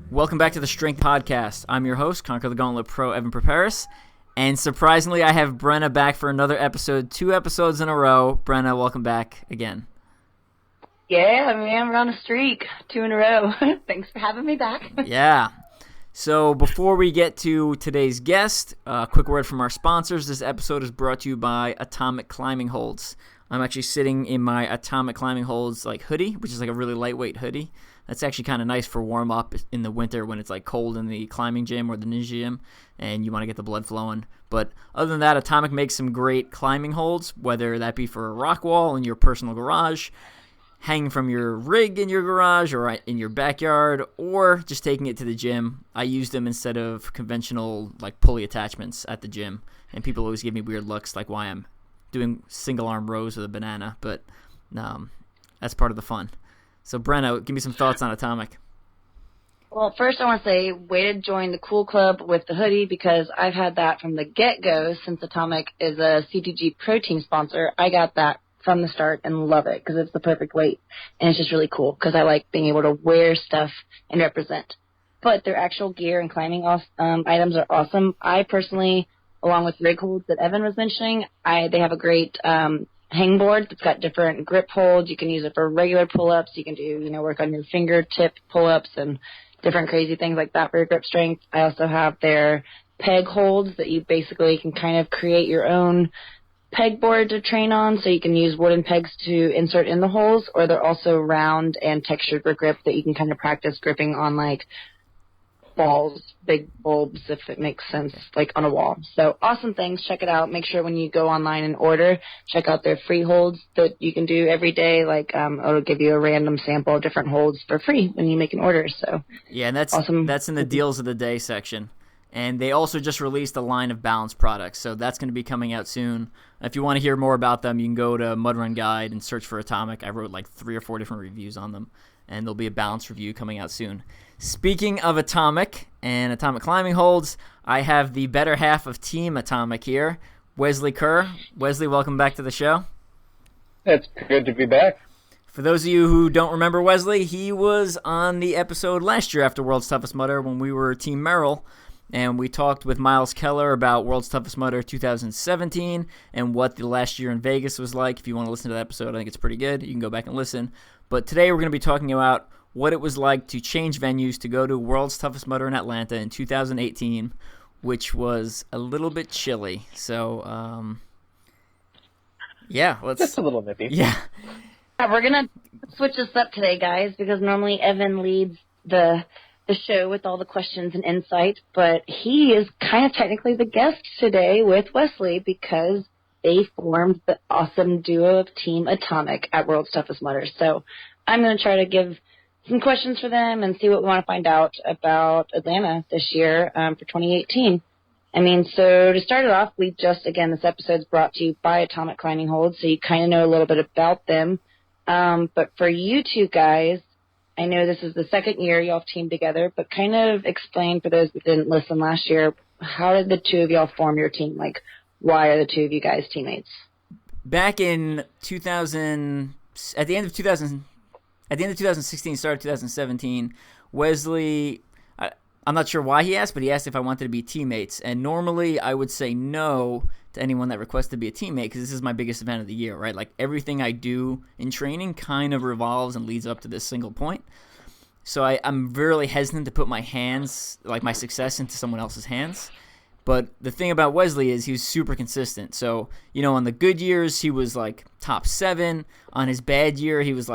Welcome back to the Strength Podcast. I'm your host, Conquer the Gauntlet Pro Evan Preparis, and surprisingly, I have Brenna back for another episode, 2 episodes in a row. Brenna, welcome back again. Yeah, man, we're on a streak, 2 in a row. Thanks for having me back. Yeah. So before we get to today's guest, a quick word from our sponsors. This episode is brought to you by Atomic Climbing Holds. I'm actually sitting in my Atomic Climbing Holds hoodie, which is a really lightweight hoodie. That's actually kind of nice for warm up in the winter when it's cold in the climbing gym or the ninja gym and you want to get the blood flowing. But other than that, Atomic makes some great climbing holds, whether that be for a rock wall in your personal garage, hanging from your rig in your garage or in your backyard, or just taking it to the gym. I use them instead of conventional pulley attachments at the gym, and people always give me weird looks why I'm doing single arm rows with a banana, but that's part of the fun. So, Brenna, give me some thoughts on Atomic. Well, first I want to say, way to join the cool club with the hoodie, because I've had that from the get-go since Atomic is a CTG protein sponsor. I got that from the start and love it because it's the perfect weight, and it's just really cool because I like being able to wear stuff and represent. But their actual gear and climbing items are awesome. I personally, along with rig holds that Evan was mentioning, they have a great hangboard that's got different grip holds. You can use it for regular pull-ups. You can do, work on your fingertip pull-ups and different crazy things like that for your grip strength. I also have their peg holds that you basically can kind of create your own pegboard to train on, so you can use wooden pegs to insert in the holes, or they're also round and textured for grip that you can kind of practice gripping on balls, big bulbs, if it makes sense, on a wall. So awesome things. Check it out. Make sure when you go online and order, check out their free holds that you can do every day. It'll give you a random sample of different holds for free when you make an order. So yeah, and that's awesome. That's in the deals of the day section. And they also just released a line of balance products, so that's going to be coming out soon. If you want to hear more about them, you can go to Mud Run Guide and search for Atomic. I wrote 3 or 4 different reviews on them, and there'll be a balance review coming out soon. Speaking of Atomic and Atomic Climbing Holds, I have the better half of Team Atomic here, Wesley Kerr. Wesley, welcome back to the show. It's good to be back. For those of you who don't remember Wesley, he was on the episode last year after World's Toughest Mudder when we were Team Merrill, and we talked with Miles Keller about World's Toughest Mudder 2017 and what the last year in Vegas was like. If you want to listen to that episode, I think it's pretty good. You can go back and listen. But today we're going to be talking about what it was like to change venues to go to World's Toughest Mudder in Atlanta in 2018, which was a little bit chilly. So, yeah, let's... Just a little nippy. Yeah. We're going to switch this up today, guys, because normally Evan leads the show with all the questions and insight, but he is kind of technically the guest today with Wesley because they formed the awesome duo of Team Atomic at World's Toughest Mudder. So I'm going to try to give some questions for them and see what we want to find out about Atlanta this year for 2018. So to start it off, this episode's brought to you by Atomic Climbing Holds, so you kind of know a little bit about them. But for you two guys, I know this is the second year y'all have teamed together, but kind of explain for those that didn't listen last year, how did the two of y'all form your team? Why are the two of you guys teammates? Back in 2000, at the end of 2016, start of 2017, Wesley, I'm not sure why he asked, but he asked if I wanted to be teammates. And normally I would say no to anyone that requests to be a teammate because this is my biggest event of the year, right? Everything I do in training kind of revolves and leads up to this single point. So I'm really hesitant to put my hands, my success, into someone else's hands. But the thing about Wesley is he was super consistent. So, on the good years, he was top 7. On his bad year, he was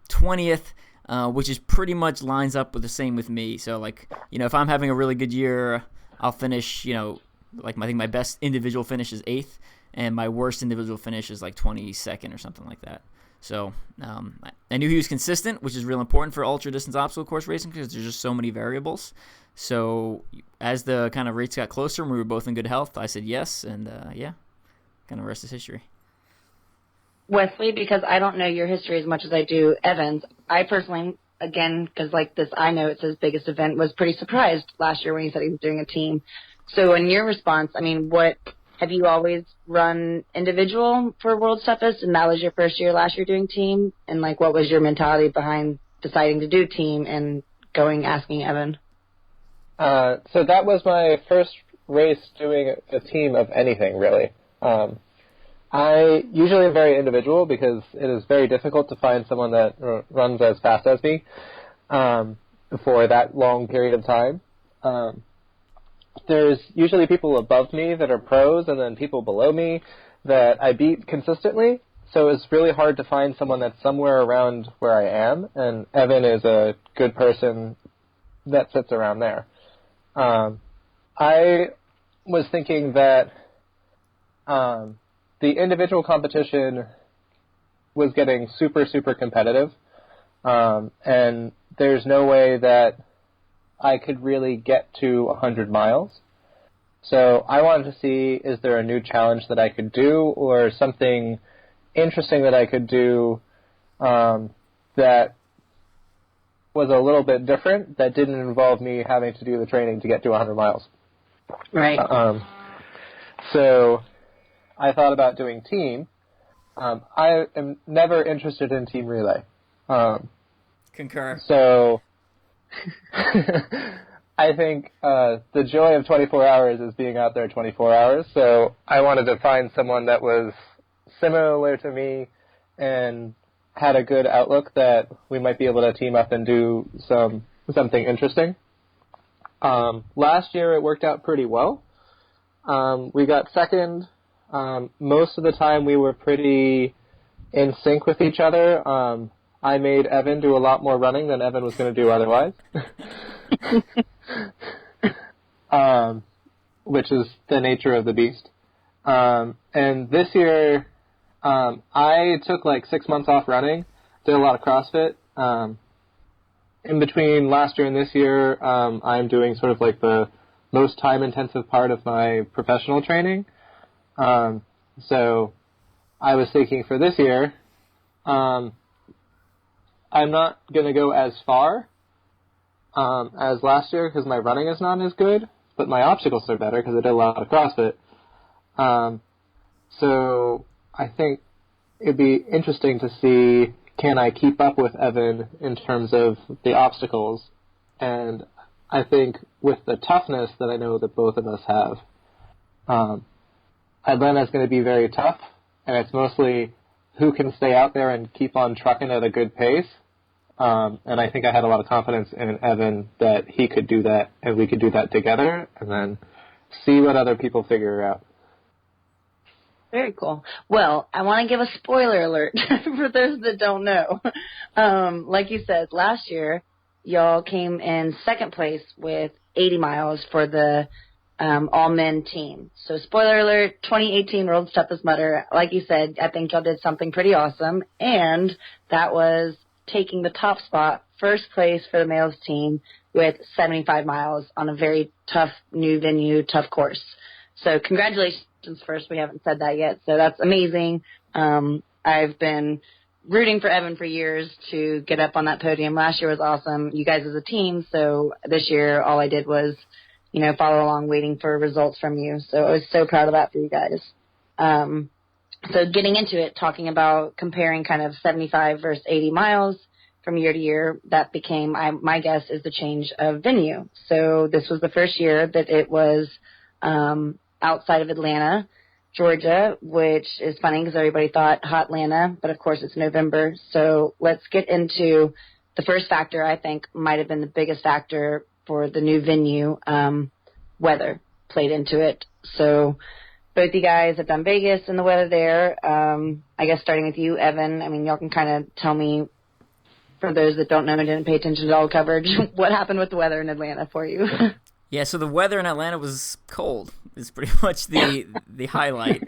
20th, which is pretty much lines up with the same with me. So, if I'm having a really good year, I'll finish, I think my best individual finish is 8th, and my worst individual finish is 22nd or something like that. So I knew he was consistent, which is real important for ultra-distance obstacle course racing because there's just so many variables. So as the kind of rates got closer and we were both in good health, I said yes, and kind of rest is history. Wesley, because I don't know your history as much as I do Evan's, I personally, again, because like this, I know it's his biggest event, was pretty surprised last year when he said he was doing a team. So in your response, I mean, what have you always run individual for World's Toughest, and that was your first year last year doing team? And like, what was your mentality behind deciding to do team and asking Evan? So that was my first race doing a team of anything, really. I usually am very individual because it is very difficult to find someone that runs as fast as me for that long period of time. There's usually people above me that are pros and then people below me that I beat consistently. So it's really hard to find someone that's somewhere around where I am, and Evan is a good person that sits around there. I was thinking that the individual competition was getting super, super competitive, and there's no way that I could really get to 100 miles. So I wanted to see, is there a new challenge that I could do or something interesting that I could do that was a little bit different, that didn't involve me having to do the training to get to 100 miles. Right. So I thought about doing team. I am never interested in team relay. Concur. So I think the joy of 24 hours is being out there 24 hours. So I wanted to find someone that was similar to me and had a good outlook that we might be able to team up and do something interesting. Last year it worked out pretty well. We got second. Most of the time we were pretty in sync with each other. I made Evan do a lot more running than Evan was going to do otherwise. Which is the nature of the beast. And this year, I took like 6 months off running, did a lot of CrossFit. In between last year and this year, I'm doing sort of like the most time-intensive part of my professional training. So I was thinking for this year, I'm not going to go as far as last year because my running is not as good, but my obstacles are better because I did a lot of CrossFit. So I think it'd be interesting to see, can I keep up with Evan in terms of the obstacles? And I think with the toughness that I know that both of us have, Atlanta's going to be very tough, and it's mostly who can stay out there and keep on trucking at a good pace. And I think I had a lot of confidence in Evan that he could do that, and we could do that together, and then see what other people figure out. Very cool. Well, I want to give a spoiler alert for those that don't know. Like you said, last year, y'all came in second place with 80 miles for the all-men team. So spoiler alert, 2018 World's Toughest Mudder. Like you said, I think y'all did something pretty awesome, and that was taking the top spot, first place for the males team with 75 miles on a very tough new venue, tough course. So congratulations first. We haven't said that yet, so that's amazing. I've been rooting for Evan for years to get up on that podium. Last year was awesome. You guys as a team, so this year all I did was, follow along waiting for results from you. So I was so proud of that for you guys. So getting into it, talking about comparing kind of 75 versus 80 miles from year to year, that became, my guess is the change of venue. So this was the first year that it was outside of Atlanta, Georgia, which is funny because everybody thought hot Atlanta, but of course it's November. So let's get into the first factor I think might have been the biggest factor for the new venue. Weather played into it. So both you guys have done Vegas and the weather there. I guess starting with you, Evan, y'all can kind of tell me, for those that don't know and didn't pay attention to all coverage, what happened with the weather in Atlanta for you? Yeah, so the weather in Atlanta was cold. Is pretty much the highlight.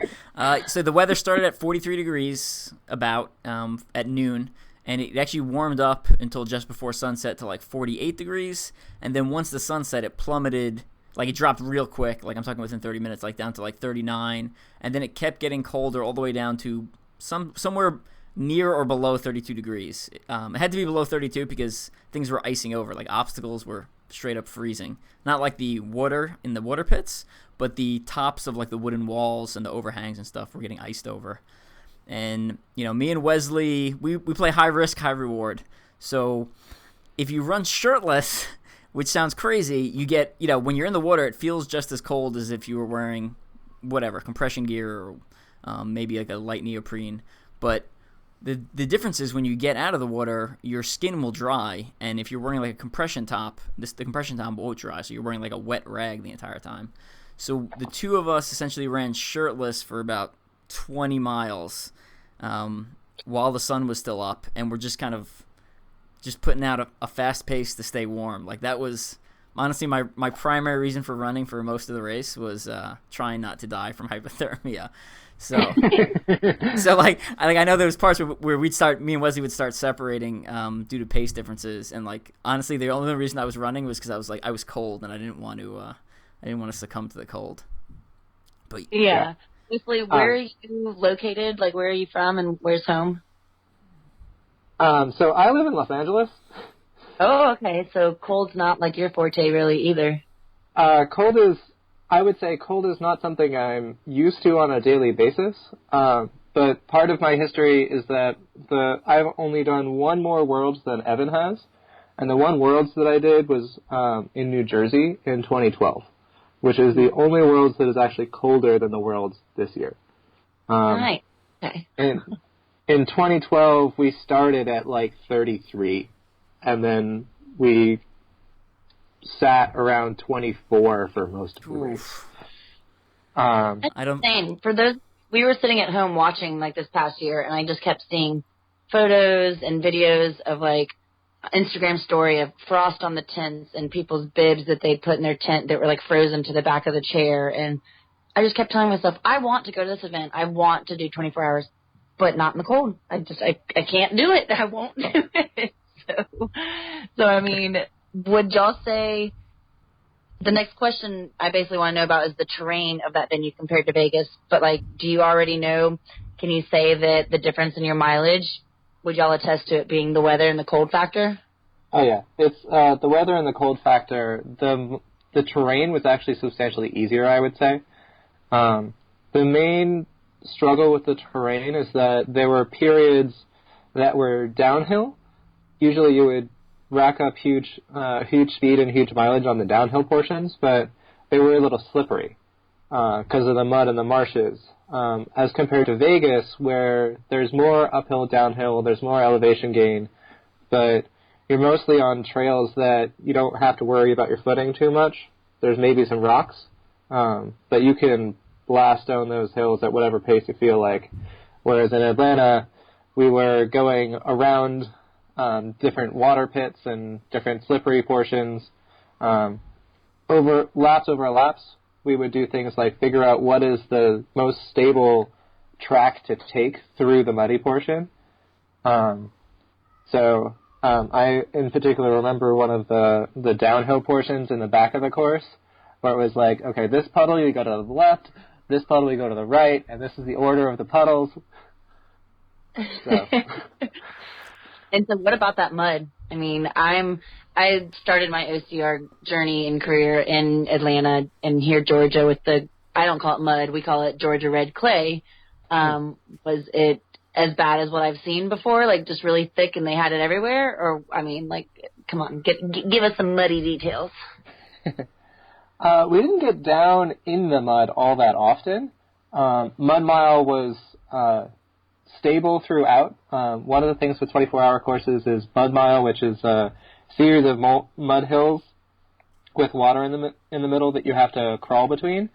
So the weather started at 43 degrees about at noon, and it actually warmed up until just before sunset to like 48 degrees, and then once the sun set, it plummeted. Like, it dropped real quick, like I'm talking within 30 minutes, like down to like 39, and then it kept getting colder all the way down to somewhere near or below 32 degrees. It had to be below 32 because things were icing over. Like, obstacles were straight up freezing. Not like the water in the water pits, but the tops of like the wooden walls and the overhangs and stuff were getting iced over. And, you know, me and Wesley, we play high risk, high reward. So if you run shirtless, which sounds crazy, you get, you know, when you're in the water, it feels just as cold as if you were wearing whatever, compression gear or maybe like a light neoprene. But the difference is when you get out of the water, your skin will dry, and if you're wearing like a compression top, the compression top won't dry, so you're wearing like a wet rag the entire time. So the two of us essentially ran shirtless for about 20 miles while the sun was still up, and we're just kind of just putting out a fast pace to stay warm. Like, that was honestly my primary reason for running for most of the race was trying not to die from hypothermia. So like I know there was parts where me and Wesley would start separating due to pace differences, and like honestly the only reason I was running was because I was cold and I didn't want to succumb to the cold. But yeah. Wesley, where are you located? Like, where are you from, and where's home? So I live in Los Angeles. Oh, okay. So cold's not like your forte really either. I would say cold is not something I'm used to on a daily basis. But part of my history is that I've only done one more Worlds than Evan has. And the one Worlds that I did was in New Jersey in 2012, which is the only Worlds that is actually colder than the Worlds this year. Right. Okay. In 2012, we started at like 33, and then we sat around 24 for most of the race. I don't. Insane. For those, we were sitting at home watching like this past year, and I just kept seeing photos and videos of like Instagram story of frost on the tents and people's bibs that they'd put in their tent that were like frozen to the back of the chair, and I just kept telling myself, I want to go to this event. I want to do 24 hours. But not in the cold. I can't do it. I won't do it. So I mean, would y'all say, the next question I basically want to know about is the terrain of that venue compared to Vegas. But like, do you already know, can you say that the difference in your mileage, would y'all attest to it being the weather and the cold factor? Oh yeah, it's the weather and the cold factor. The terrain was actually substantially easier, I would say. The main struggle with the terrain is that there were periods that were downhill. Usually you would rack up huge speed and huge mileage on the downhill portions, but they were a little slippery because of the mud and the marshes, as compared to Vegas, where there's more uphill, downhill, there's more elevation gain, but you're mostly on trails that you don't have to worry about your footing too much. There's maybe some rocks, but you can blast down those hills at whatever pace you feel like. Whereas in Atlanta, we were going around different water pits and different slippery portions. Over laps, we would do things like figure out what is the most stable track to take through the muddy portion. I, in particular, remember one of the downhill portions in the back of the course, where it was like, okay, this puddle, you go to the left, this puddle, you go to the right, and this is the order of the puddles. So. And so what about that mud? I mean, I started my OCR journey and career in Atlanta and here, Georgia, with I don't call it mud, we call it Georgia red clay. Was it as bad as what I've seen before, like just really thick and they had it everywhere? Or, I mean, like, come on, give us some muddy details. We didn't get down in the mud all that often. Mud Mile was stable throughout. One of the things with 24-hour courses is Mud Mile, which is a series of mud hills with water in the middle that you have to crawl between.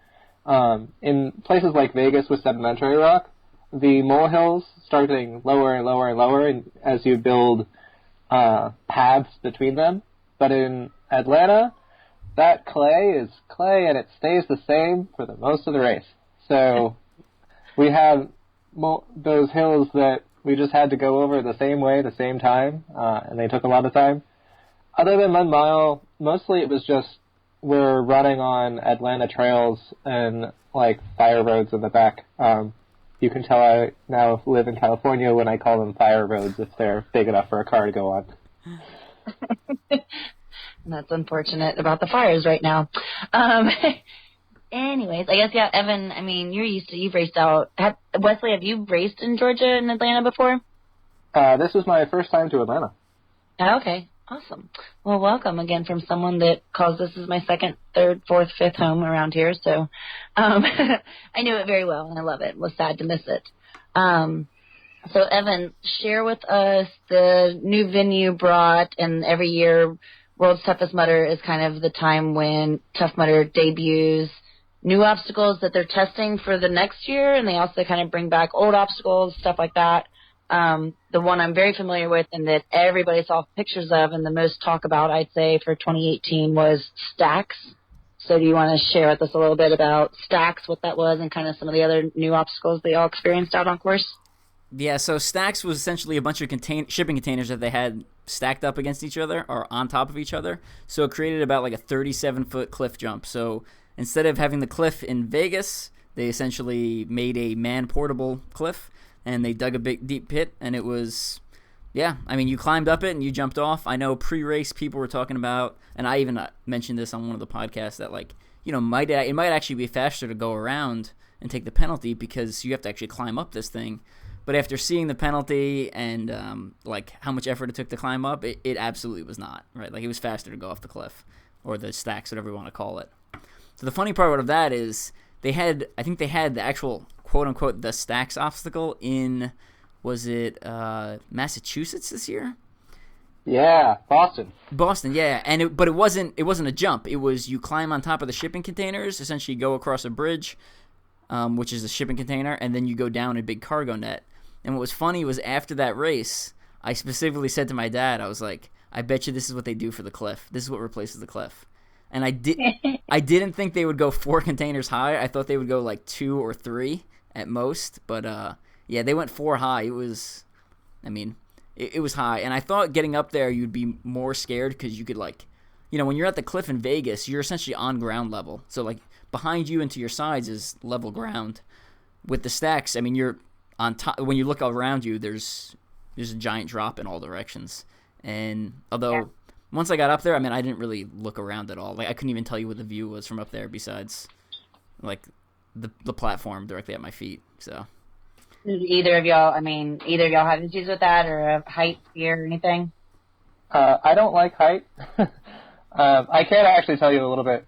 In places like Vegas with sedimentary rock, the molehills start getting lower and lower and lower as you build paths between them. But in Atlanta, that clay is clay, and it stays the same for the most of the race. So we have those hills that we just had to go over the same way, the same time, and they took a lot of time. Other than 1 mile, mostly it was just we're running on Atlanta trails and like fire roads in the back. You can tell I now live in California when I call them fire roads if they're big enough for a car to go on. That's unfortunate about the fires right now. Anyways, I guess, yeah, Evan, I mean, you've raced out. Wesley, have you raced in Georgia and Atlanta before? This was my first time to Atlanta. Oh, okay. Awesome. Well, welcome again from someone that calls this is my second, third, fourth, fifth home around here. So I knew it very well, and I love it. Was sad to miss it. So, Evan, share with us the new venue brought, and every year World's Toughest Mudder is kind of the time when Tough Mudder debuts new obstacles that they're testing for the next year, and they also kind of bring back old obstacles, stuff like that. The one I'm very familiar with and that everybody saw pictures of and the most talk about, I'd say, for 2018 was Stacks. So do you want to share with us a little bit about Stacks, what that was, and kind of some of the other new obstacles they all experienced out on course? Yeah, so Stacks was essentially a bunch of shipping containers that they had stacked up against each other or on top of each other. So it created about like a 37-foot cliff jump. So instead of having the cliff in Vegas, they essentially made a man-portable cliff, and they dug a big, deep pit, and it was, yeah, I mean, you climbed up it and you jumped off. I know pre-race people were talking about, and I even mentioned this on one of the podcasts, that, like, you know, it might actually be faster to go around and take the penalty because you have to actually climb up this thing. But after seeing the penalty and, like, how much effort it took to climb up, it absolutely was not, right? Like, it was faster to go off the cliff, or the stacks, whatever you want to call it. So the funny part of that is I think they had the actual quote-unquote the Stacks obstacle in, was it Massachusetts this year? Yeah, Boston, yeah. And but it wasn't a jump. It was you climb on top of the shipping containers, essentially go across a bridge, which is a shipping container, and then you go down a big cargo net. And what was funny was after that race, I specifically said to my dad, I was like, I bet you this is what they do for the cliff. This is what replaces the cliff. And I didn't think they would go 4 containers high. I thought they would go like 2 or 3 at most. But yeah, they went 4 high. It was, I mean, it was high. And I thought getting up there you'd be more scared because you could, like, you know, when you're at the cliff in Vegas, you're essentially on ground level. So like behind you and to your sides is level ground. With the Stacks, I mean, you're on top. When you look around you, there's a giant drop in all directions. And although once I got up there, I mean, I didn't really look around at all. Like, I couldn't even tell you what the view was from up there besides, like, the platform directly at my feet. So, Either of y'all have issues with that, or height, fear, or anything? I don't like height. I can actually tell you a little bit.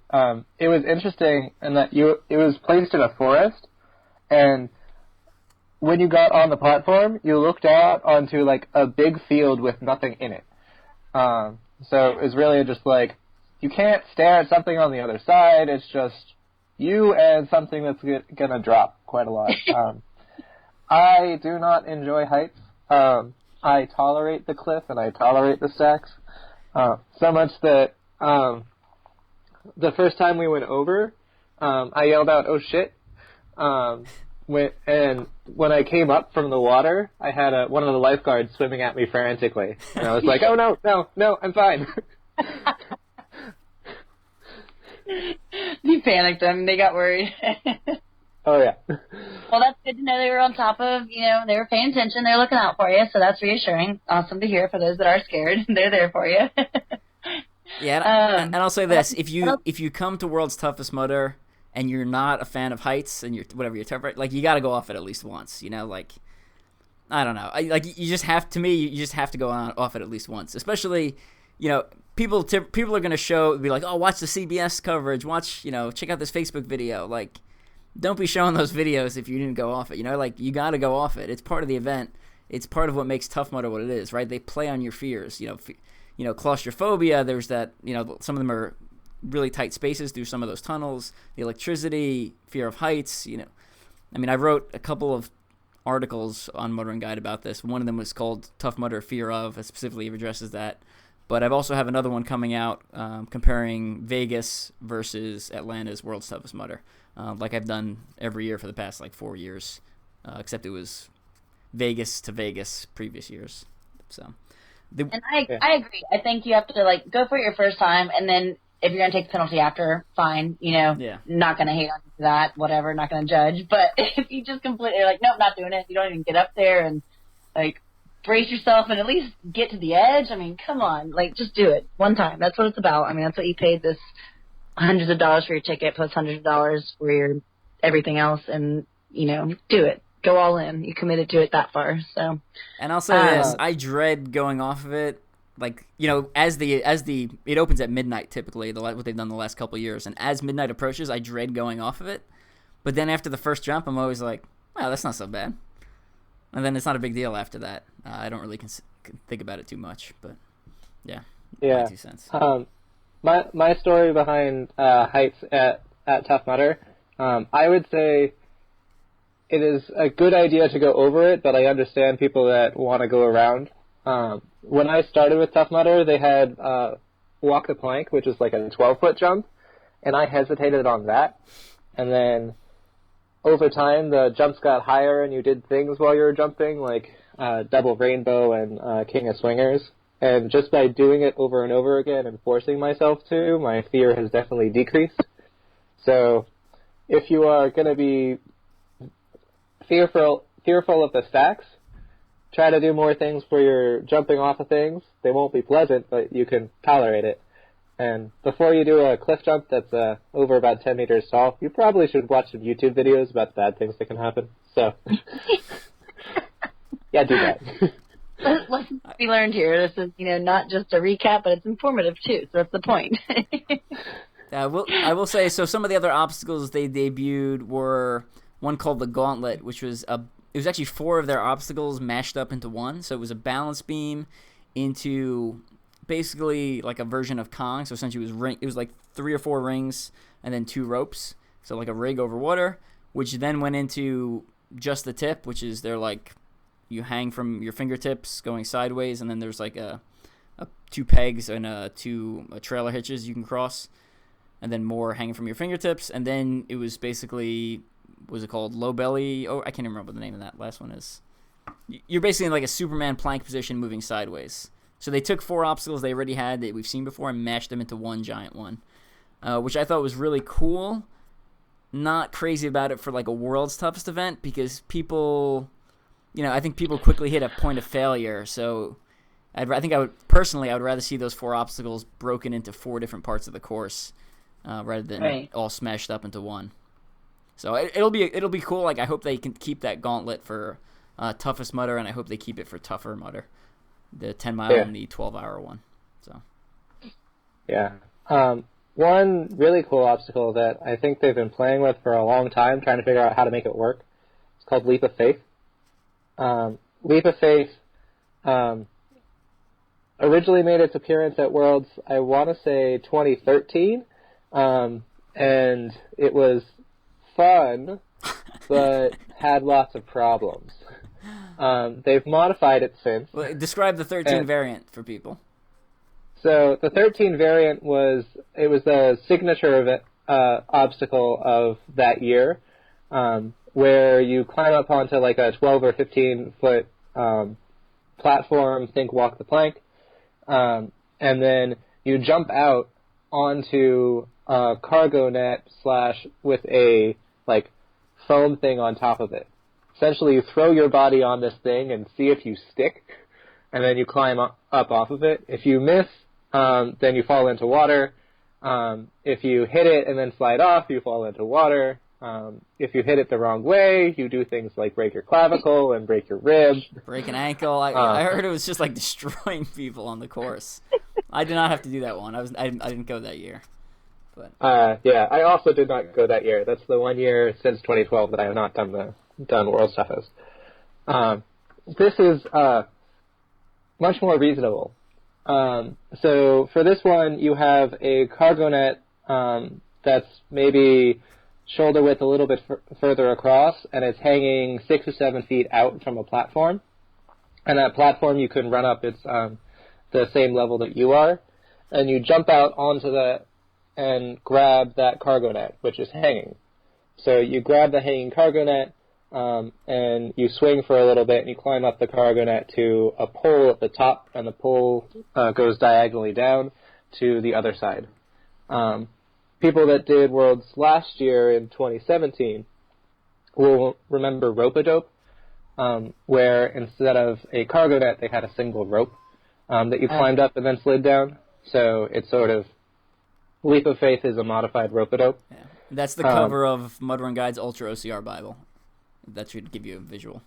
It was interesting in that it was placed in a forest, and when you got on the platform, you looked out onto, like, a big field with nothing in it. So it was really just like, you can't stare at something on the other side. It's just you and something that's going to drop quite a lot. I do not enjoy heights. I tolerate the cliff and I tolerate the Stacks. So much that the first time we went over, I yelled out, "Oh shit." When I came up from the water, I had one of the lifeguards swimming at me frantically. And I was like, oh, no, I'm fine. You panicked them. They got worried. Oh, yeah. Well, that's good to know they were on top of, you know, they were paying attention. They're looking out for you, so that's reassuring. Awesome to hear for those that are scared. They're there for you. Yeah, and I'll say this. If you come to World's Toughest Mudder and you're not a fan of heights and you're tough, like, you got to go off it at least once, you know, like, I don't know. You just have to go off it at least once, especially, you know, people are going to be like, oh, watch the CBS coverage, check out this Facebook video. Like, don't be showing those videos if you didn't go off it, you know, like, you got to go off it. It's part of the event. It's part of what makes Tough Mudder what it is, right? They play on your fears, you know, claustrophobia. There's that, you know, some of them are really tight spaces through some of those tunnels, the electricity, fear of heights, you know. I mean, I wrote a couple of articles on Motoring Guide about this. One of them was called Tough Mudder, Fear of, it specifically addresses that. But I've also have another one coming out comparing Vegas versus Atlanta's World's Toughest Mudder, like I've done every year for the past, like, 4 years, except it was Vegas to Vegas previous years. So, and I agree. I think you have to like go for it your first time, and then if you're gonna take the penalty after, fine. Not gonna hate on you for that, whatever. Not gonna judge. But if you just completely like, nope, not doing it. You don't even get up there and like brace yourself and at least get to the edge. I mean, come on, like just do it one time. That's what it's about. I mean, that's what you paid this hundreds of dollars for your ticket plus hundreds of dollars for your everything else, and do it. Go all in. You committed to it that far. So. And I'll say this: I dread going off of it. Like as it opens at midnight typically, what they've done the last couple of years, and as midnight approaches, I dread going off of it. But then after the first jump, I'm always like, wow, that's not so bad. And then it's not a big deal after that. I don't really think about it too much, but yeah. My 2 cents. My story behind heights at Tough Mudder, I would say it is a good idea to go over it, but I understand people that want to go around. When I started with Tough Mudder, they had walk the plank, which is like a 12-foot jump, and I hesitated on that. And then over time, the jumps got higher, and you did things while you were jumping, like double rainbow and King of Swingers. And just by doing it over and over again and forcing myself to, my fear has definitely decreased. So if you are going to be fearful of the stacks, try to do more things where you're jumping off of things. They won't be pleasant, but you can tolerate it. And before you do a cliff jump that's over about 10 meters tall, you probably should watch some YouTube videos about the bad things that can happen. So, yeah, do that. Lessons to be learned here. This is, not just a recap, but it's informative too. So that's the point. I will say, so some of the other obstacles they debuted were one called the Gauntlet, which was it was actually 4 of their obstacles mashed up into one. So it was a balance beam into basically like a version of Kong. So essentially it was like 3 or 4 rings and then 2 ropes. So like a rig over water, which then went into just the tip, which is they're like you hang from your fingertips going sideways, and then there's like a 2 pegs and 2 trailer hitches you can cross, and then more hanging from your fingertips. And then it was basically, was it called low belly? Oh, I can't even remember what the name of that last one is. You're basically in like a Superman plank position moving sideways. So they took 4 obstacles they already had that we've seen before and mashed them into one giant one, which I thought was really cool. Not crazy about it for like a world's toughest event because people, I think people quickly hit a point of failure. So I would rather see those 4 obstacles broken into 4 different parts of the course rather than all smashed up into one. So it'll be cool. Like I hope they can keep that gauntlet for toughest mudder, and I hope they keep it for tougher mudder, the 10-mile and the 12-hour one. So yeah, one really cool obstacle that I think they've been playing with for a long time, trying to figure out how to make it work. It's called Leap of Faith. Leap of Faith originally made its appearance at Worlds, I want to say 2013, and it was fun, but had lots of problems. They've modified it since. Well, describe the 13 variant for people. So the 13 variant was the signature event, obstacle of that year, where you climb up onto like a 12 or 15 foot platform, think walk the plank, and then you jump out onto a cargo net / with a like foam thing on top of it. Essentially, you throw your body on this thing and see if you stick, and then you climb up off of it. If you miss, then you fall into water. If you hit it and then slide off, you fall into water. If you hit it the wrong way, you do things like break your clavicle and break your rib. Break an ankle. I heard it was just like destroying people on the course. I did not have to do that one. I didn't go that year. But yeah, I also did not go that year. That's the 1 year since 2012 that I have not done World's Toughest. This is much more reasonable. So for this one, you have a cargo net that's maybe shoulder width a little bit further across, and it's hanging 6 or 7 feet out from a platform. And that platform you can run up, it's the same level that you are, and you jump out onto that and grab that cargo net, which is hanging. So you grab the hanging cargo net, and you swing for a little bit, and you climb up the cargo net to a pole at the top, and the pole goes diagonally down to the other side. People that did Worlds last year in 2017 will remember rope-a-dope, where instead of a cargo net, they had a single rope that you climbed up and then slid down. So it's sort of Leap of Faith is a modified rope-a-dope. Yeah. That's the cover of Mud Run Guide's ultra-ocr Bible. That should give you a visual.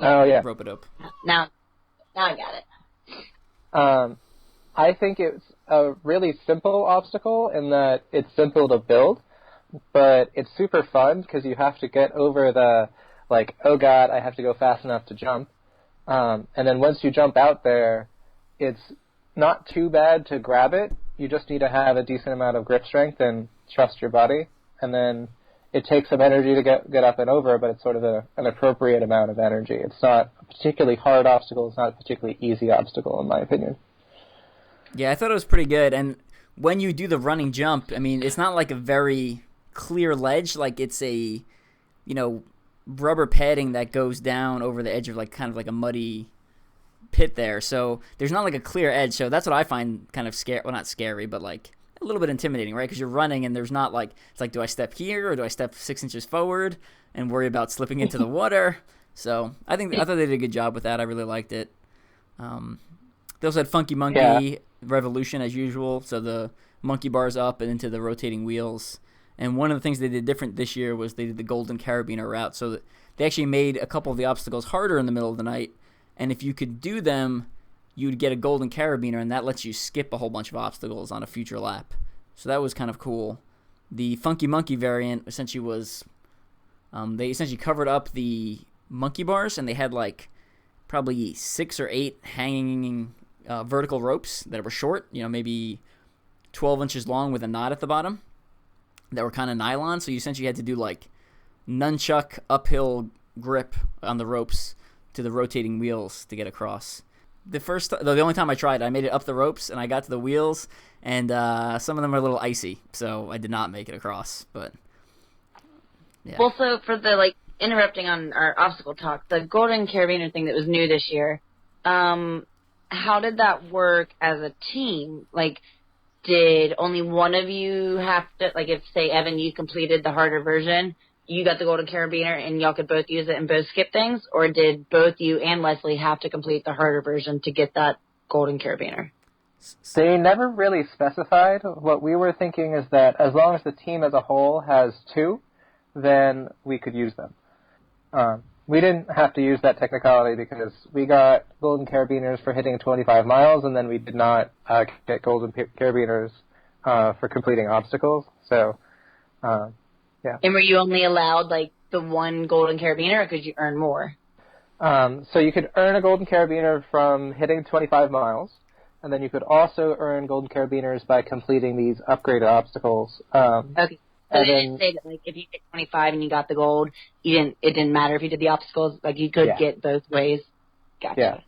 Oh, yeah. Rope-a-dope. Now I got it. I think it's a really simple obstacle in that it's simple to build, but it's super fun because you have to get over the, like, oh god, I have to go fast enough to jump. And then once you jump out there, it's not too bad to grab it. You just need to have a decent amount of grip strength and trust your body. And then it takes some energy to get up and over, but it's sort of an appropriate amount of energy. It's not a particularly hard obstacle. It's not a particularly easy obstacle, in my opinion. Yeah, I thought it was pretty good. And when you do the running jump, I mean, it's not like a very clear ledge. Like it's a, rubber padding that goes down over the edge of like kind of like a muddy pit there. So there's not like a clear edge. So that's what I find kind of scary. Well, not scary, but like a little bit intimidating, right? Because you're running and there's not like, it's like, do I step here or do I step 6 inches forward and worry about slipping into the water? So I thought they did a good job with that. I really liked it. They also had Funky Monkey Revolution as usual. So the monkey bars up and into the rotating wheels. And one of the things they did different this year was they did the Golden Carabiner route. So that they actually made a couple of the obstacles harder in the middle of the night. And if you could do them, you'd get a Golden Carabiner, and that lets you skip a whole bunch of obstacles on a future lap. So that was kind of cool. The Funky Monkey variant essentially was, they essentially covered up the monkey bars, and they had like probably 6 or 8 hanging vertical ropes that were short, maybe 12 inches long with a knot at the bottom that were kind of nylon. So you essentially had to do like nunchuck uphill grip on the ropes to the rotating wheels to get across. The only time I tried, I made it up the ropes and I got to the wheels, and some of them are a little icy, so I did not make it across. But yeah. Well, so for the interrupting on our obstacle talk, the Golden Carabiner thing that was new this year, how did that work as a team? Like, did only one of you have to, like, if say Evan, you completed the harder version, you got the Golden Carabiner and y'all could both use it and both skip things, or did both you and Wesley have to complete the harder version to get that Golden Carabiner? They never really specified. What we were thinking is that as long as the team as a whole has 2, then we could use them. We didn't have to use that technicality because we got Golden Carabiners for hitting 25 miles, and then we did not get Golden Carabiners for completing obstacles. So, yeah. And were you only allowed, the one Golden Carabiner, or could you earn more? So you could earn a Golden Carabiner from hitting 25 miles, and then you could also earn Golden Carabiners by completing these upgraded obstacles. Okay. So they didn't say that, if you hit 25 and you got the gold, it didn't matter if you did the obstacles. You could get both ways. Gotcha. Yeah.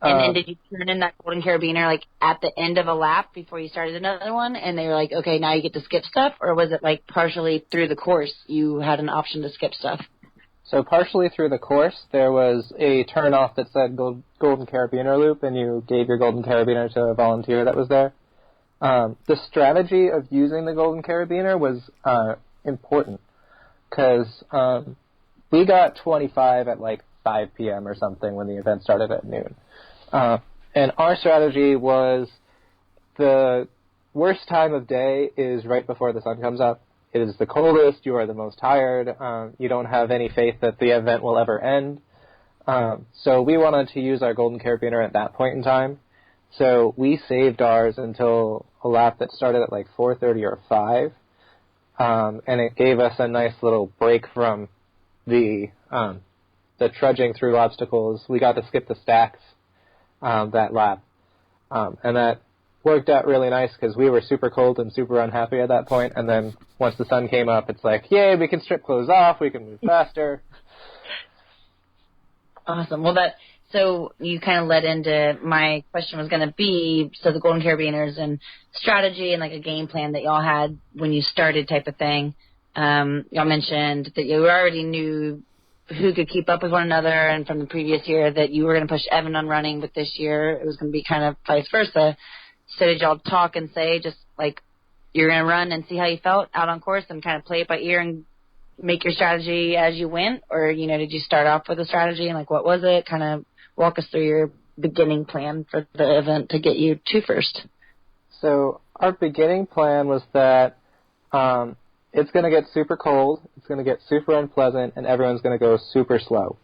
And then did you turn in that Golden Carabiner, at the end of a lap before you started another one, and they were like, okay, now you get to skip stuff? Or was it, partially through the course you had an option to skip stuff? So partially through the course, there was a turn-off that said Golden Carabiner loop, and you gave your Golden Carabiner to a volunteer that was there. The strategy of using the Golden Carabiner was important, because we got 25 at 5 p.m. or something when the event started at noon. And our strategy was the worst time of day is right before the sun comes up. It is the coldest, you are the most tired, you don't have any faith that the event will ever end. So we wanted to use our Golden Carabiner at that point in time. So we saved ours until a lap that started at 4:30 or 5, and it gave us a nice little break from the trudging through obstacles. We got to skip the stacks that lap, and that worked out really nice because we were super cold and super unhappy at that point. And then once the sun came up, it's yay, we can strip clothes off, we can move faster. Awesome. Well, so you kind of led into my question was going to be, so the Golden Carabiners and strategy and a game plan that y'all had when you started type of thing. Y'all mentioned that you already knew who could keep up with one another, and from the previous year that you were going to push Evan on running, but this year it was going to be kind of vice versa. So did y'all talk and say just like you're going to run and see how you felt out on course and kind of play it by ear and make your strategy as you went? Or, did you start off with a strategy and like what was it? Kind of walk us through your beginning plan for the event to get you to first. So our beginning plan was that it's going to get super cold, it's going to get super unpleasant, and everyone's going to go super slow.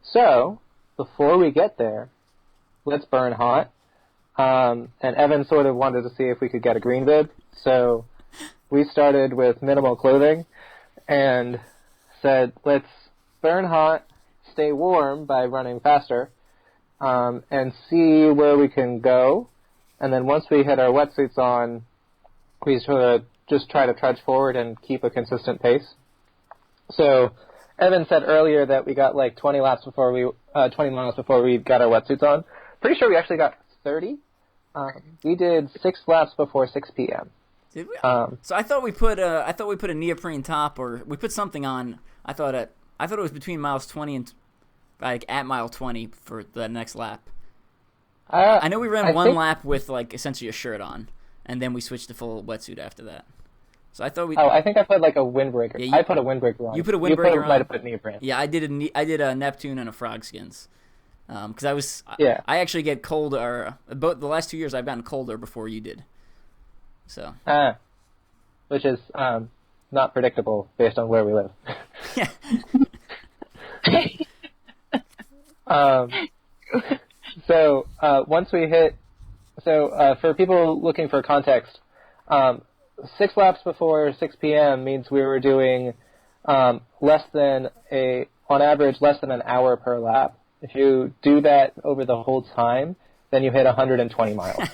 So, before we get there, let's burn hot. And Evan sort of wanted to see if we could get a green bib. So, we started with minimal clothing and said, let's burn hot, stay warm by running faster, and see where we can go. And then once we had our wetsuits on, we sort of just try to trudge forward and keep a consistent pace. So Evan said earlier that we got like 20 miles before we got our wetsuits on. Pretty sure we actually got 30. We did 6 laps before 6 p.m. Did we? So I thought we put a neoprene top, or we put something on. I thought it was between miles 20 and like at mile 20 for the next lap. I know we ran one lap with like essentially a shirt on, and then we switched to full wetsuit after that. So I thought we. I think I put like a windbreaker. Yeah, I put a windbreaker on. You put a windbreaker on. Might have put neoprene. Yeah, I did a Neptune and a frog skins. Because I actually get cold. Both the last 2 years I've gotten colder before you did. So. Which is not predictable based on where we live. Yeah. So once we hit, for people looking for context, 6 laps before 6 p.m. means we were doing on average less than an hour per lap. If you do that over the whole time, then you hit 120 miles.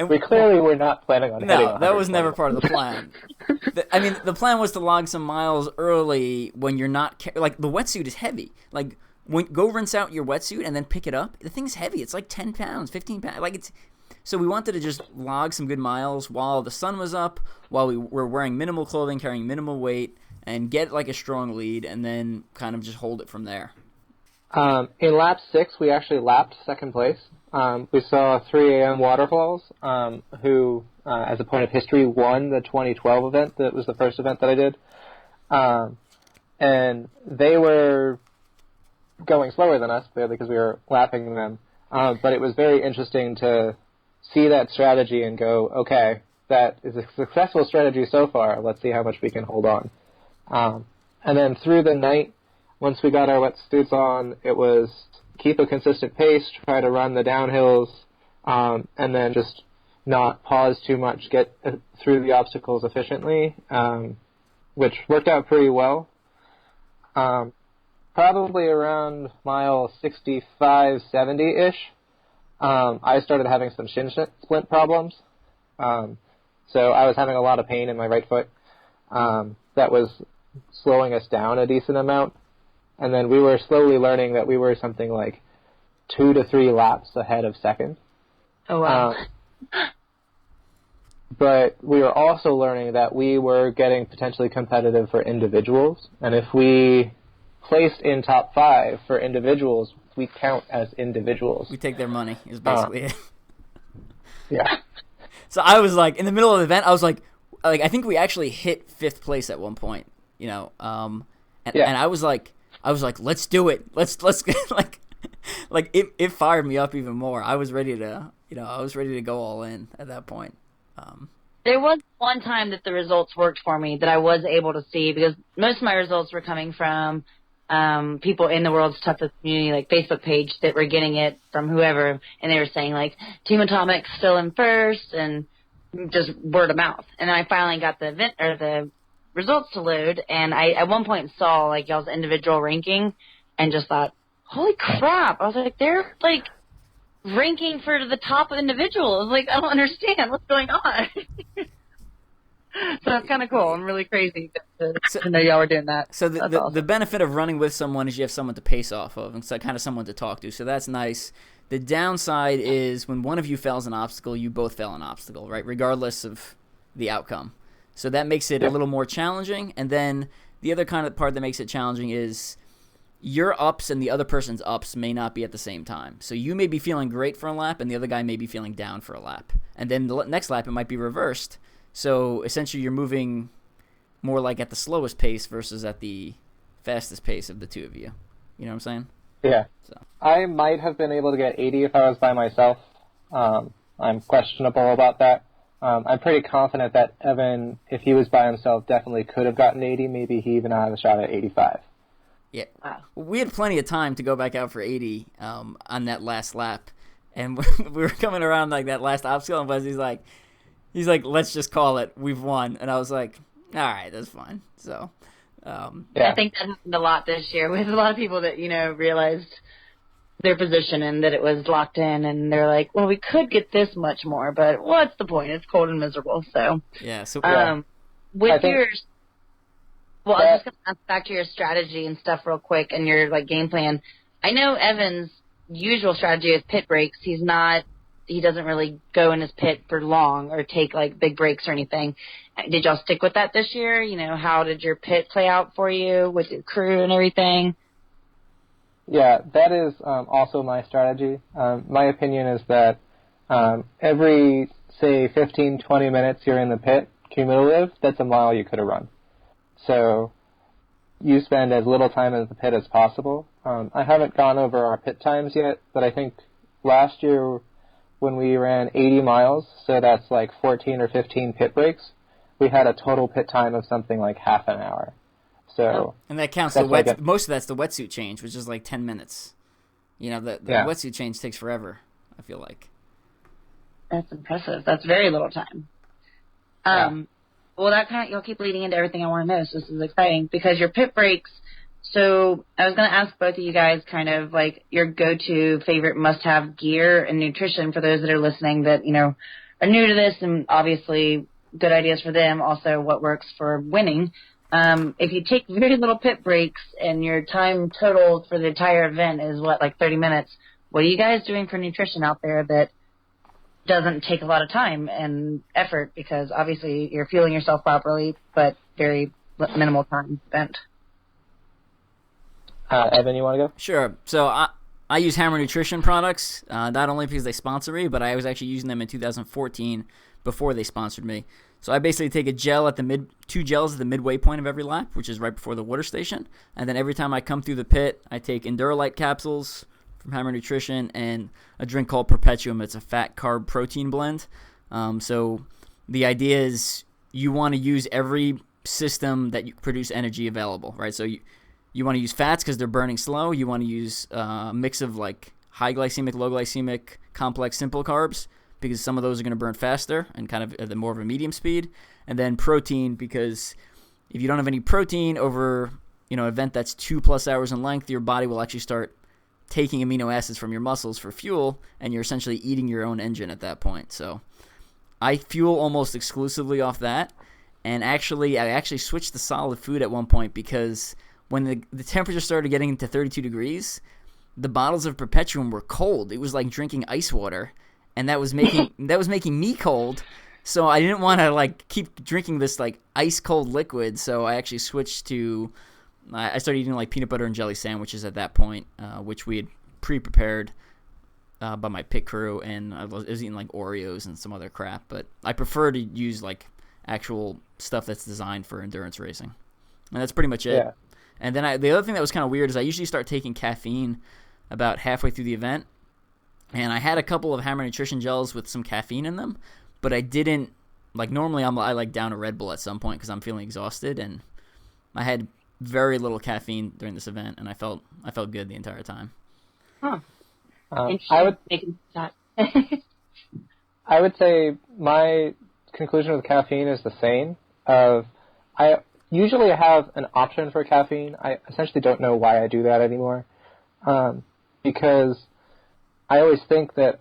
We clearly were not planning on hitting. No, that was never part of the plan. The plan was to log some miles early when you're not like the wetsuit is heavy. Like go rinse out your wetsuit and then pick it up. The thing's heavy. It's like 10 pounds, 15 pounds. So we wanted to just log some good miles while the sun was up, while we were wearing minimal clothing, carrying minimal weight, and get like a strong lead, and then kind of just hold it from there. In lap 6, we actually lapped second place. We saw 3 a.m. Waterfalls, who, as a point of history, won the 2012 event. That was the first event that I did. And they were going slower than us, clearly, because we were lapping them. But it was very interesting to see that strategy and go, okay, that is a successful strategy so far. Let's see how much we can hold on. And then through the night, once we got our wetsuits on, it was keep a consistent pace, try to run the downhills, and then just not pause too much, get through the obstacles efficiently, which worked out pretty well. Probably around mile 65, 70-ish, I started having some shin splint problems. So I was having a lot of pain in my right foot. That was slowing us down a decent amount. And then we were slowly learning that we were something like 2 to 3 laps ahead of second. Oh, wow. But we were also learning that we were getting potentially competitive for individuals. And if we placed in top 5 for individuals, we count as individuals. We take their money, is basically it. Yeah. So I was like, in the middle of the event, I was like I think we actually hit 5th place at one point, and I was like, let's do it. Let's like it fired me up even more. I was ready to, go all in at that point. There was one time that the results worked for me that I was able to see, because most of my results were coming from people in the world's toughest community, like Facebook page, that were getting it from whoever, and they were saying like Team Atomik still in first, and just word of mouth. And then I finally got the event or the results to load, and I at one point saw like y'all's individual ranking and just thought, holy crap. I was like, they're like ranking for the top of individuals. Like, I don't understand what's going on. So that's kind of cool. I'm really crazy to know y'all were doing that. So the benefit of running with someone is you have someone to pace off of, and so kind of someone to talk to. So that's nice. The downside is when one of you fails an obstacle, you both fail an obstacle, right? Regardless of the outcome. So that makes it a little more challenging. And then the other kind of part that makes it challenging is your ups and the other person's ups may not be at the same time. So you may be feeling great for a lap, and the other guy may be feeling down for a lap. And then the next lap, it might be reversed. So essentially you're moving more like at the slowest pace versus at the fastest pace of the two of you. You know what I'm saying? Yeah. So I might have been able to get 80 if I was by myself. I'm questionable about that. I'm pretty confident that Evan, if he was by himself, definitely could have gotten 80. Maybe he even had a shot at 85. Yeah. We had plenty of time to go back out for 80 on that last lap. And we were coming around like that last obstacle, and Wesley's like, let's just call it. We've won. And I was like, all right, that's fine. So, I think that happened a lot this year with a lot of people that, realized their position and that it was locked in, and they're like, well, we could get this much more, but what's the point? It's cold and miserable. So, yeah. So, with yours, well, I was just going to ask back to your strategy and stuff real quick and your game plan. I know Evan's usual strategy is pit breaks. He doesn't really go in his pit for long or take big breaks or anything. Did y'all stick with that this year? How did your pit play out for you with your crew and everything? Yeah, that is also my strategy. My opinion is that every, say, 15, 20 minutes you're in the pit, cumulative, that's a mile you could have run. So you spend as little time in the pit as possible. I haven't gone over our pit times yet, but I think last year when we ran 80 miles, so that's 14 or 15 pit breaks, we had a total pit time of something like half an hour. So, and that counts most of that's the wetsuit change, which is 10 minutes. The wetsuit change takes forever, I feel like. That's impressive. That's very little time. Well, you'll keep leading into everything I want to know, so this is exciting, because your pit breaks, so I was going to ask both of you guys kind of your go-to favorite must-have gear and nutrition for those that are listening that, are new to this, and obviously good ideas for them, also what works for winning. If you take very little pit breaks and your time total for the entire event is 30 minutes, what are you guys doing for nutrition out there that doesn't take a lot of time and effort, because obviously you're fueling yourself properly, but very minimal time spent? Evan, you want to go? Sure. So I use Hammer Nutrition products, not only because they sponsor me, but I was actually using them in 2014 before they sponsored me. So I basically take two gels at the midway point of every lap, which is right before the water station. And then every time I come through the pit, I take Endurolite capsules from Hammer Nutrition and a drink called Perpetuum. It's a fat carb protein blend. So the idea is you want to use every system that you produce energy available, right? So you want to use fats because they're burning slow. You want to use a mix of high glycemic, low glycemic, complex, simple carbs, because some of those are going to burn faster and kind of at more of a medium speed. And then protein, because if you don't have any protein over an event that's 2+ hours in length, your body will actually start taking amino acids from your muscles for fuel, and you're essentially eating your own engine at that point. So I fuel almost exclusively off that. And I actually switched to solid food at one point, because when the temperature started getting into 32 degrees, the bottles of Perpetuum were cold. It was like drinking ice water, and that was making me cold. So I didn't want to keep drinking this ice cold liquid. So I actually switched to I started eating peanut butter and jelly sandwiches at that point, which we had pre-prepared by my pit crew, and I was eating Oreos and some other crap. But I prefer to use actual stuff that's designed for endurance racing, and that's pretty much it. Yeah. And then the other thing that was kind of weird is I usually start taking caffeine about halfway through the event. And I had a couple of Hammer Nutrition gels with some caffeine in them, but I didn't, normally I down a Red Bull at some point because I'm feeling exhausted, and I had very little caffeine during this event, and I felt good the entire time. Huh. I would say my conclusion with caffeine is the same. I usually have an option for caffeine. I essentially don't know why I do that anymore, because I always think that,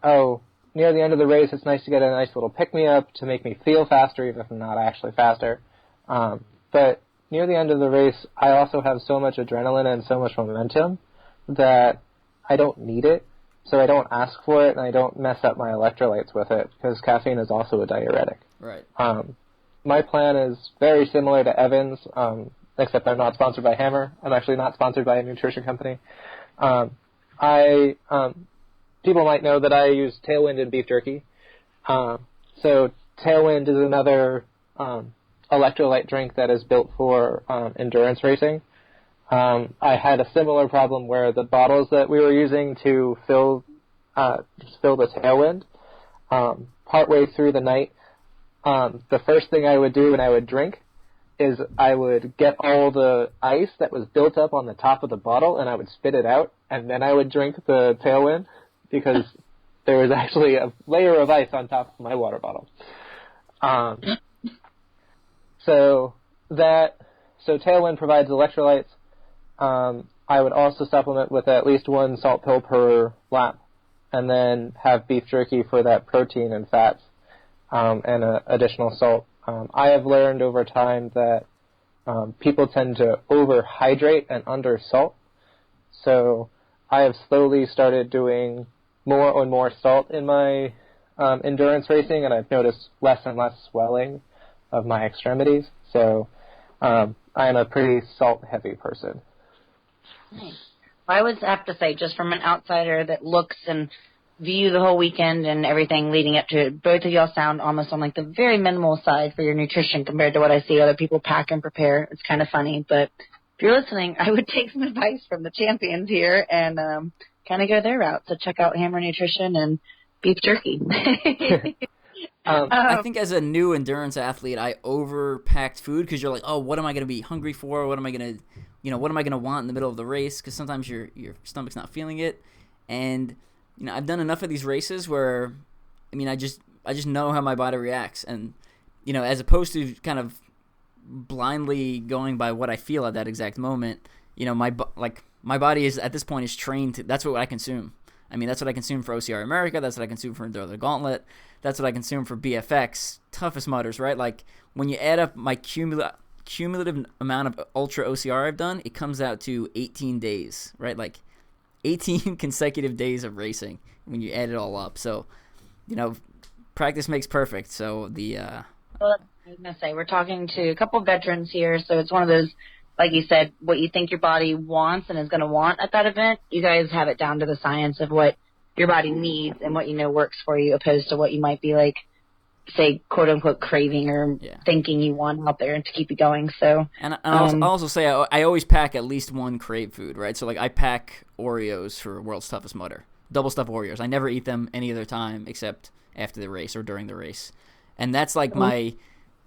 near the end of the race, it's nice to get a nice little pick-me-up to make me feel faster, even if I'm not actually faster. But near the end of the race, I also have so much adrenaline and so much momentum that I don't need it, so I don't ask for it, and I don't mess up my electrolytes with it, because caffeine is also a diuretic. Right. my plan is very similar to Evan's, except I'm not sponsored by Hammer. I'm actually not sponsored by a nutrition company. People might know that I use Tailwind in beef jerky. So Tailwind is another electrolyte drink that is built for endurance racing. I had a similar problem where the bottles that we were using to fill the Tailwind, partway through the night, the first thing I would do when I would drink is I would get all the ice that was built up on the top of the bottle and I would spit it out, and then I would drink the Tailwind because there was actually a layer of ice on top of my water bottle. So Tailwind provides electrolytes. I would also supplement with at least one salt pill per lap, and then have beef jerky for that protein and fats, and additional salt. I have learned over time that people tend to overhydrate and undersalt. So I have slowly started doing more and more salt in my endurance racing, and I've noticed less and less swelling of my extremities. So I am a pretty salt-heavy person. I would have to say, just from an outsider that looks and view the whole weekend and everything leading up to it, both of y'all sound almost on like the very minimal side for your nutrition compared to what I see other people pack and prepare. It's kind of funny, but if you're listening, I would take some advice from the champions here and kind of go their route. So check out Hammer Nutrition and beef jerky. I think as a new endurance athlete, I overpacked food because you're like, oh, what am I going to be hungry for? What am I going to, what am I going to want in the middle of the race? Because sometimes your stomach's not feeling it. And, I've done enough of these races where, I just know how my body reacts. And, as opposed to kind of blindly going by what I feel at that exact moment, my body is, at this point, is trained to, that's what I consume. That's what I consume for OCR America. That's what I consume for Enduro the Gauntlet. That's what I consume for BFX, toughest mutters, right? Like, when you add up my cumulative amount of ultra OCR I've done, it comes out to 18 days, right? Like, 18 consecutive days of racing when you add it all up. So, practice makes perfect. So, Well, I was going to say, we're talking to a couple of veterans here, so it's one of those, like you said, what you think your body wants and is going to want at that event. You guys have it down to the science of what your body needs and what works for you, opposed to what you might be like, say, quote unquote, craving or thinking you want out there to keep you going. So, and I'll also say I always pack at least one crave food, right? So like I pack Oreos for World's Toughest Mudder, double stuffed Oreos. I never eat them any other time except after the race or during the race, and that's like my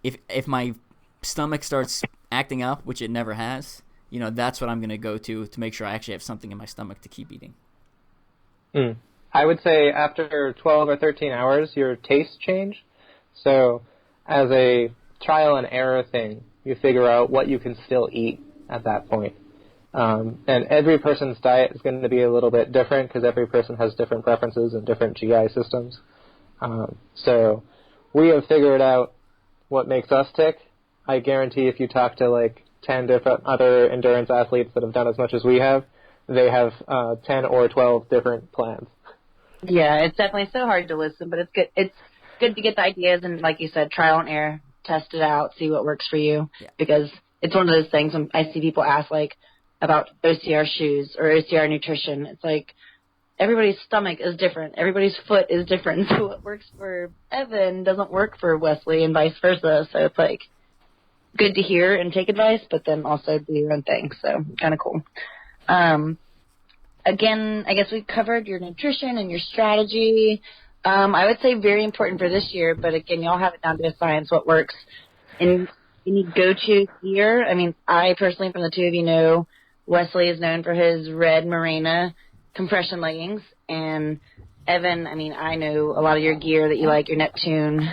if my stomach starts acting up, which it never has, that's what I'm going to go to make sure I actually have something in my stomach to keep eating. I would say after 12 or 13 hours, your tastes change. So as a trial and error thing, you figure out what you can still eat at that point. And every person's diet is going to be a little bit different because every person has different preferences and different GI systems. So we have figured out what makes us tick. I guarantee if you talk to like 10 different other endurance athletes that have done as much as we have, they have 10 or 12 different plans. Yeah, it's definitely so hard to listen, but it's good. It's good to get the ideas and, like you said, trial and error, test it out, see what works for you. Yeah. Because it's one of those things when I see people ask like about OCR shoes or OCR nutrition. It's like everybody's stomach is different, everybody's foot is different. So what works for Evan doesn't work for Wesley, and vice versa. So it's like good to hear and take advice, but then also do your own thing. So kind of cool. Again, I guess we covered your nutrition and your strategy. I would say very important for this year, but again, y'all have it down to a science what works. And any go-to gear? I personally, from the two of you, know Wesley is known for his red Marina compression leggings, and Evan, I know a lot of your gear that you like, your Neptune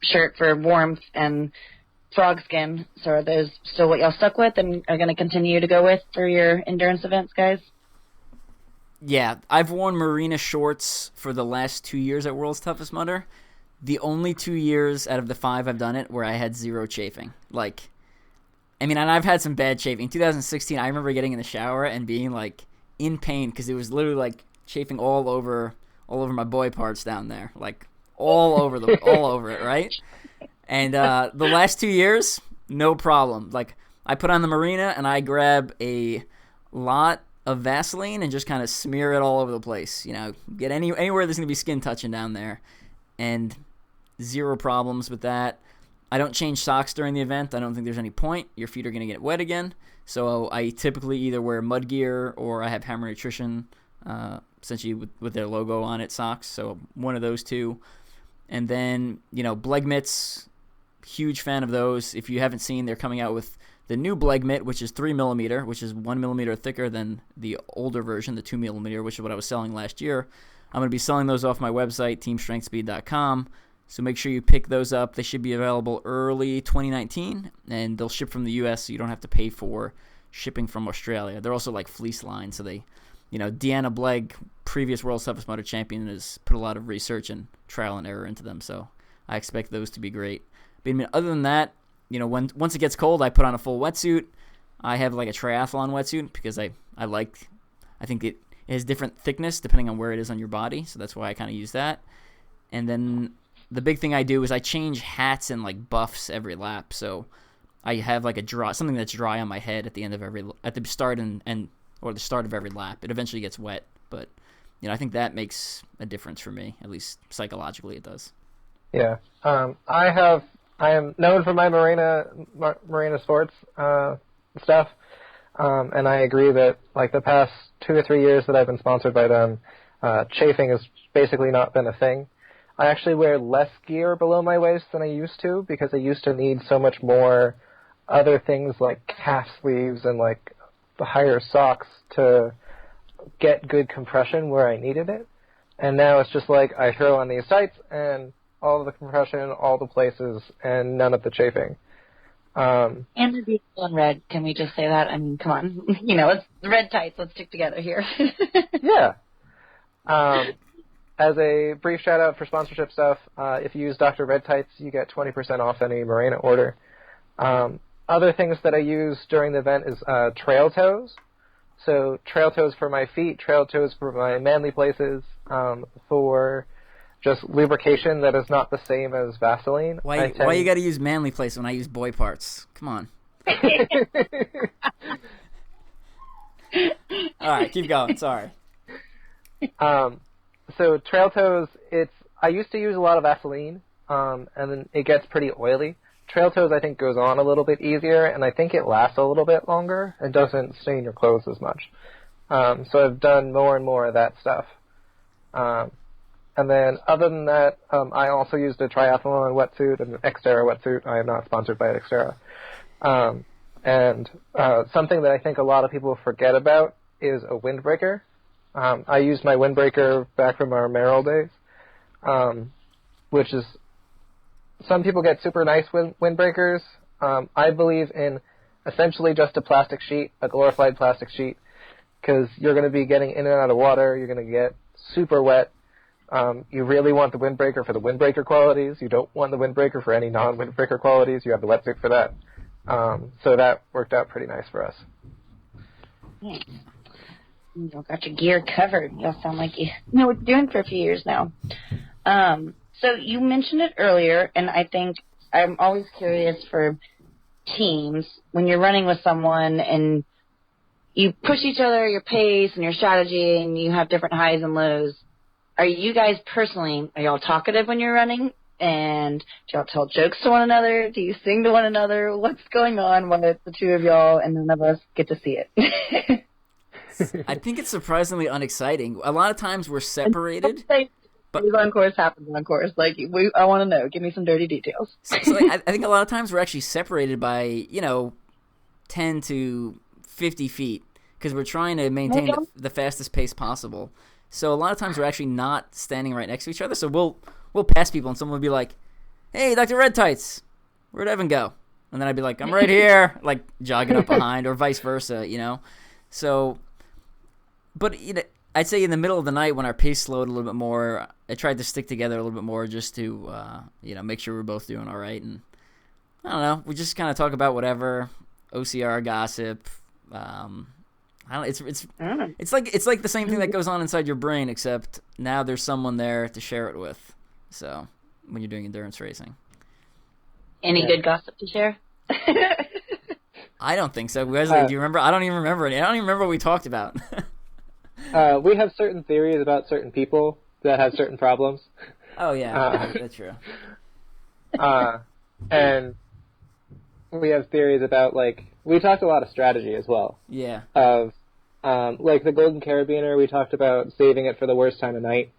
shirt for warmth and frog skin. So are those still what y'all stuck with and are going to continue to go with for your endurance events, guys? Yeah, I've worn Marina shorts for the last 2 years at World's Toughest Mudder. The only 2 years out of the 5 I've done it where I had zero chafing. And I've had some bad chafing. In 2016, I remember getting in the shower and being in pain because it was literally chafing all over my boy parts down there, all over it, right? And the last 2 years, no problem. Like, I put on the Marina and I grab a lot of Vaseline and just kind of smear it all over the place. Get anywhere there's going to be skin touching down there. And zero problems with that. I don't change socks during the event. I don't think there's any point. Your feet are going to get wet again. So I typically either wear mud gear or I have Hammer Nutrition, essentially with their logo on it, socks. So one of those two. And then, Bleg mitts, huge fan of those. If you haven't seen, they're coming out with the new Bleg mitt, which is 3 millimeter, which is 1 millimeter thicker than the older version, the 2 millimeter, which is what I was selling last year. I'm going to be selling those off my website, teamstrengthspeed.com. So make sure you pick those up. They should be available early 2019, and they'll ship from the U.S., so you don't have to pay for shipping from Australia. They're also like fleece lined, so they, Deanna Blegg, previous World Toughest Mudder champion, has put a lot of research and trial and error into them, so I expect those to be great. But other than that, once it gets cold, I put on a full wetsuit. I have like a triathlon wetsuit because I think it has different thickness depending on where it is on your body, so that's why I kind of use that. And then the big thing I do is I change hats and like buffs every lap. So I have like something that's dry on my head at the end of at the start or the start of every lap. It eventually gets wet, but I think that makes a difference for me. At least psychologically, it does. Yeah, I am known for my marina sports stuff, and I agree that like the past 2 or 3 years that I've been sponsored by them, chafing has basically not been a thing. I actually wear less gear below my waist than I used to because I used to need so much more other things like calf sleeves and like the higher socks to get good compression where I needed it. And now it's just like I throw on these tights and all of the compression, all the places, and none of the chafing. And they're beautiful in red. Can we just say that? I mean, come on. It's the Redtights. Let's stick together here. Yeah. As a brief shout-out for sponsorship stuff, if you use Dr. Redtights, you get 20% off any Marina order. Other things that I use during the event is trail toes. So trail toes for my feet, trail toes for my manly places, for just lubrication that is not the same as Vaseline. Why you got to use manly place when I use boy parts? Come on. All right, keep going. Sorry. So trail toes, I used to use a lot of Vaseline, and then it gets pretty oily. Trail toes, I think, goes on a little bit easier, and I think it lasts a little bit longer and doesn't stain your clothes as much. So I've done more and more of that stuff. And then other than that, I also used a triathlon wetsuit and an Xterra wetsuit. I am not sponsored by Xterra. And something that I think a lot of people forget about is a windbreaker. I used my windbreaker back from our Merrill days, which is, some people get super nice windbreakers. I believe in essentially just a plastic sheet, a glorified plastic sheet, because you're going to be getting in and out of water. You're going to get super wet. You really want the windbreaker for the windbreaker qualities. You don't want the windbreaker for any non-windbreaker qualities. You have the wetsuit for that. So that worked out pretty nice for us. You got your gear covered. Y'all sound like you know what you're doing for a few years now. So you mentioned it earlier, and I think I'm always curious for teams when you're running with someone and you push each other, your pace and your strategy, and you have different highs and lows. Are you guys personally, are y'all talkative when you're running? And do y'all tell jokes to one another? Do you sing to one another? What's going on when it's the two of y'all and none of us get to see it? I think it's surprisingly unexciting. A lot of times we're separated. But on course happens on course. Like, I want to know. Give me some dirty details. So I think a lot of times we're actually separated by, 10 to 50 feet because we're trying to maintain the fastest pace possible. So a lot of times we're actually not standing right next to each other. So we'll pass people and someone will be like, "Hey, Dr. Redtights, where'd Evan go?" And then I'd be like, "I'm right here," like jogging up behind, or vice versa, So, but I'd say in the middle of the night when our pace slowed a little bit more, I tried to stick together a little bit more just to, make sure we're both doing all right. And I don't know, we just kind of talk about whatever, OCR gossip. It's like the same thing that goes on inside your brain, except now there's someone there to share it with. So when you're doing endurance racing. Any good gossip to share? I don't think so. Wesley, do you remember? I don't even remember it. I don't even remember what we talked about. We have certain theories about certain people that have certain problems. Oh, yeah. That's true. And we have theories about, like, we talked a lot of strategy as well. Yeah. Of, like, the golden carabiner, we talked about saving it for the worst time of night.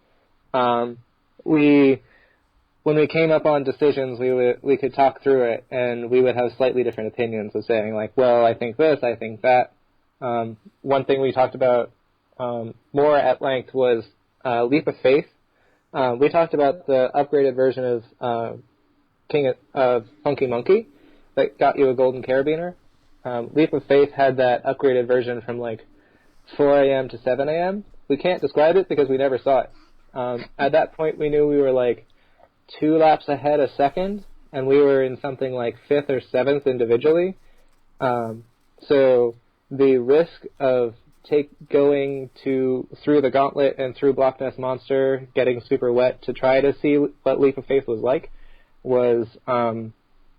When we came up on decisions, we could talk through it, and we would have slightly different opinions of saying, like, well, I think this, I think that. One thing we talked about more at length was Leap of Faith. We talked about the upgraded version of Funky Monkey that got you a golden carabiner. Leap of Faith had that upgraded version from like 4 a.m. to 7 a.m. We can't describe it because we never saw it. At that point, we knew we were like 2 laps ahead a second, and we were in something like 5th or 7th individually. So the risk of going through the gauntlet and through Block Nest Monster, getting super wet to try to see what Leap of Faith was like, was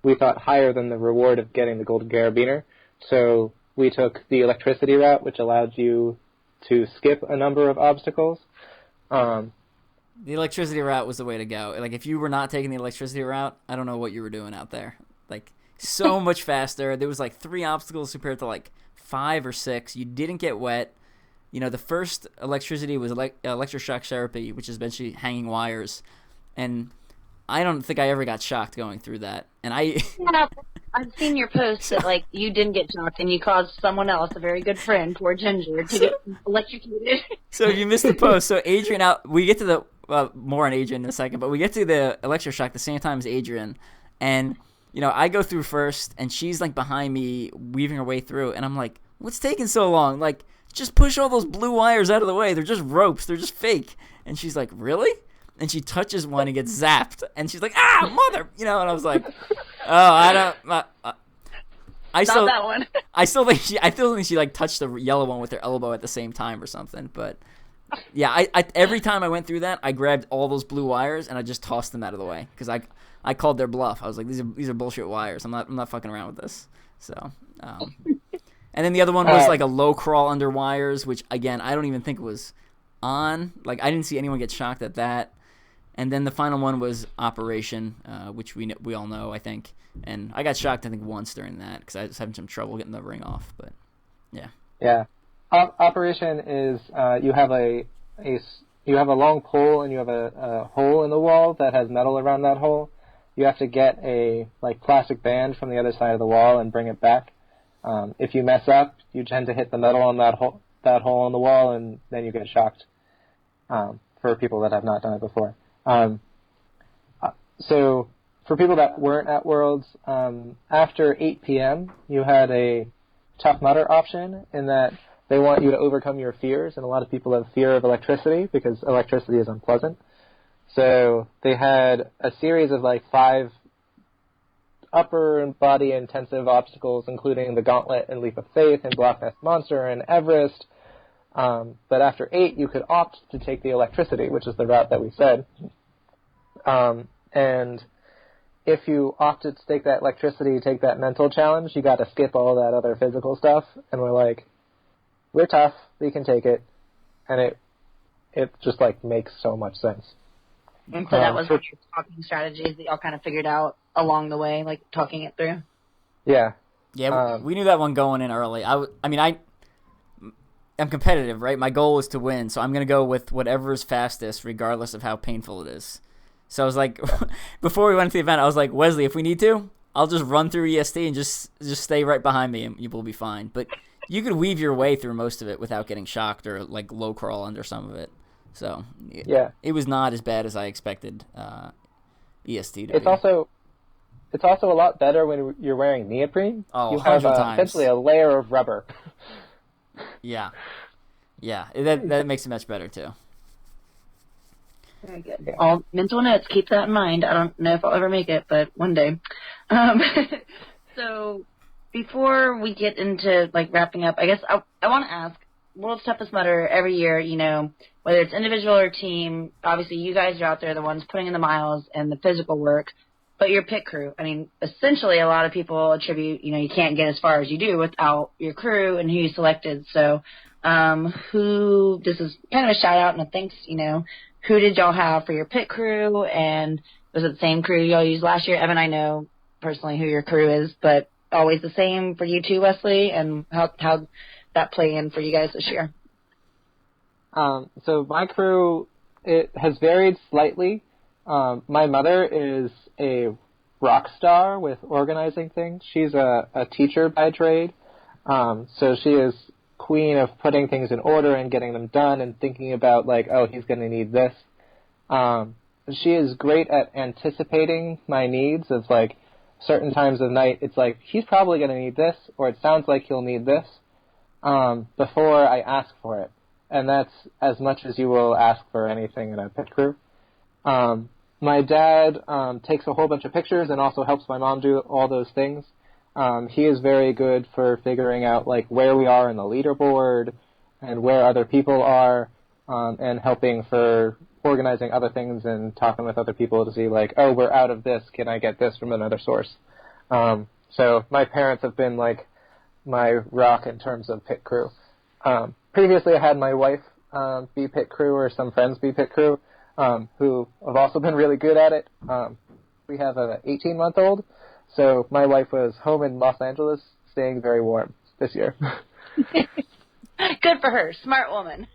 we thought higher than the reward of getting the golden carabiner. So we took the electricity route, which allowed you to skip a number of obstacles. The electricity route was the way to go. Like, if you were not taking the electricity route, I don't know what you were doing out there. Like, so much faster. There was like 3 obstacles compared to like 5 or 6. You didn't get wet. You know, the first electricity was electroshock therapy, which is eventually hanging wires. And I don't think I ever got shocked going through that. And Yeah, I've seen your post that, like, you didn't get shocked and you caused someone else, a very good friend, poor Ginger, to get electrocuted. So if you missed the post, so Adrian we get to the, more on Adrian in a second, but we get to the electroshock the same time as Adrian. And, you know, I go through first, and she's, like, behind me, weaving her way through. And I'm like, what's taking so long? Like, just push all those blue wires out of the way. They're just ropes. They're just fake. And she's like, really? And she touches one and gets zapped. And she's like, mother! You know, and I was like, I still that one. I still think she like touched the yellow one with her elbow at the same time or something. But yeah, I every time I went through that, I grabbed all those blue wires and I just tossed them out of the way because I called their bluff. I was like, these are bullshit wires. I'm not fucking around with this. So, and then the other one was like a low crawl under wires, which again I don't even think was on. Like, I didn't see anyone get shocked at that. And then the final one was Operation, which we all know, I think. And I got shocked, I think, once during that because I was having some trouble getting the ring off. But yeah. Yeah. Operation is you have a long pole and you have a hole in the wall that has metal around that hole. You have to get a like plastic band from the other side of the wall and bring it back. If you mess up, you tend to hit the metal on that hole in the wall, and then you get shocked. For people that have not done it before. So for people that weren't at Worlds, after 8 p.m., you had a Tough Mudder option in that they want you to overcome your fears, and a lot of people have fear of electricity because electricity is unpleasant. So they had a series of like 5 upper body intensive obstacles, including the Gauntlet and Leap of Faith and Block Nest Monster and Everest. But after 8, you could opt to take the electricity, which is the route that we said. And if you opted to take that electricity, take that mental challenge, you got to skip all that other physical stuff. And we're like, we're tough, we can take it. And it just like makes so much sense. And so that was one of your talking strategies that y'all kind of figured out along the way, like talking it through? Yeah. Yeah, we knew that one going in early. I'm competitive, right? My goal is to win, so I'm going to go with whatever is fastest, regardless of how painful it is. So I was like, before we went to the event, I was like, Wesley, if we need to, I'll just run through EST and just stay right behind me, and you will be fine. But you could weave your way through most of it without getting shocked or like low crawl under some of it. So yeah, it was not as bad as I expected EST to be. It's also a lot better when you're wearing neoprene. Oh, you have essentially a layer of rubber. Yeah, that makes it much better too. Very good. All mental notes. Keep that in mind. I don't know if I'll ever make it, but one day. So before we get into like wrapping up, I guess I want to ask, World's Toughest Mudder every year, you know, whether it's individual or team, obviously you guys are out there, the ones putting in the miles and the physical work. But your pit crew, I mean, essentially a lot of people attribute, you can't get as far as you do without your crew and who you selected. So this is kind of a shout out and a thanks, who did y'all have for your pit crew, and was it the same crew y'all used last year? Evan, I know personally who your crew is, but always the same for you too, Wesley, and how that play in for you guys this year? So my crew, it has varied slightly. My mother is a rock star with organizing things. She's a teacher by trade. So she is queen of putting things in order and getting them done and thinking about, like, oh, he's going to need this. She is great at anticipating my needs of, like, certain times of night. It's like, he's probably going to need this, or it sounds like he'll need this, before I ask for it. And that's as much as you will ask for anything in a pit crew. My dad takes a whole bunch of pictures and also helps my mom do all those things. He is very good for figuring out, like, where we are in the leaderboard and where other people are, and helping for organizing other things and talking with other people to see, like, oh, we're out of this. Can I get this from another source? So my parents have been, like, my rock in terms of pit crew. Previously, I had my wife be pit crew, or some friends be pit crew, who have also been really good at it. We have an 18-month-old, so my wife was home in Los Angeles, staying very warm this year. Good for her. Smart woman.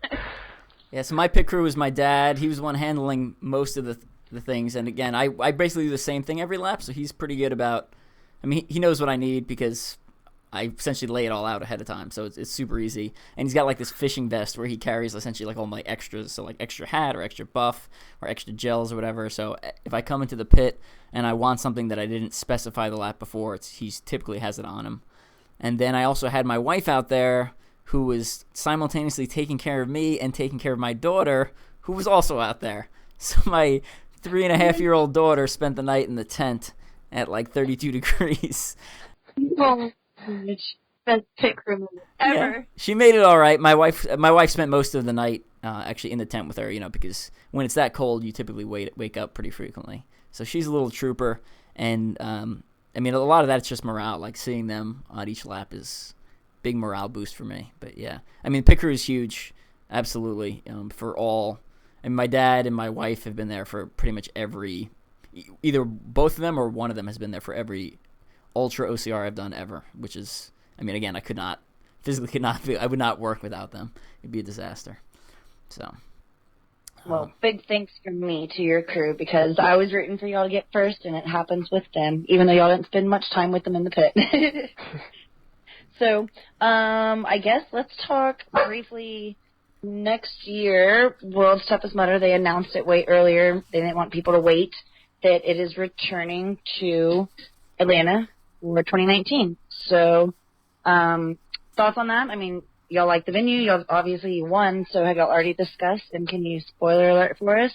Yeah, so my pit crew was my dad. He was the one handling most of the things. And, again, I basically do the same thing every lap, so he's pretty good about – I mean, he knows what I need because – I essentially lay it all out ahead of time, so it's super easy. And he's got, like, this fishing vest where he carries essentially, like, all my extras, so, like, extra hat or extra buff or extra gels or whatever. So if I come into the pit and I want something that I didn't specify the lap before, he typically has it on him. And then I also had my wife out there who was simultaneously taking care of me and taking care of my daughter, who was also out there. So my 3.5-year-old daughter spent the night in the tent at, like, 32 degrees. Oh. Best pit crew ever. Yeah, she made it all right. My wife spent most of the night actually in the tent with her, because when it's that cold, you typically wake up pretty frequently. So she's a little trooper, and I mean, a lot of that's just morale. Like, seeing them on each lap is big morale boost for me. But yeah, I mean, pit crew is huge, absolutely. For all, and my dad and my wife have been there for pretty much either both of them or one of them has been there for every ultra-OCR I've done ever, which is, I mean, again, I would not work without them. It'd be a disaster. So. Well, big thanks from me to your crew, because I was rooting for y'all to get first, and it happens with them, even though y'all didn't spend much time with them in the pit. So, I guess let's talk briefly. Next year, World's Toughest Mudder, they announced it way earlier. They didn't want people to wait, that it is returning to Atlanta for 2019. So, thoughts on that? I mean, y'all like the venue. Y'all obviously won. So have y'all already discussed? And can you spoiler alert for us?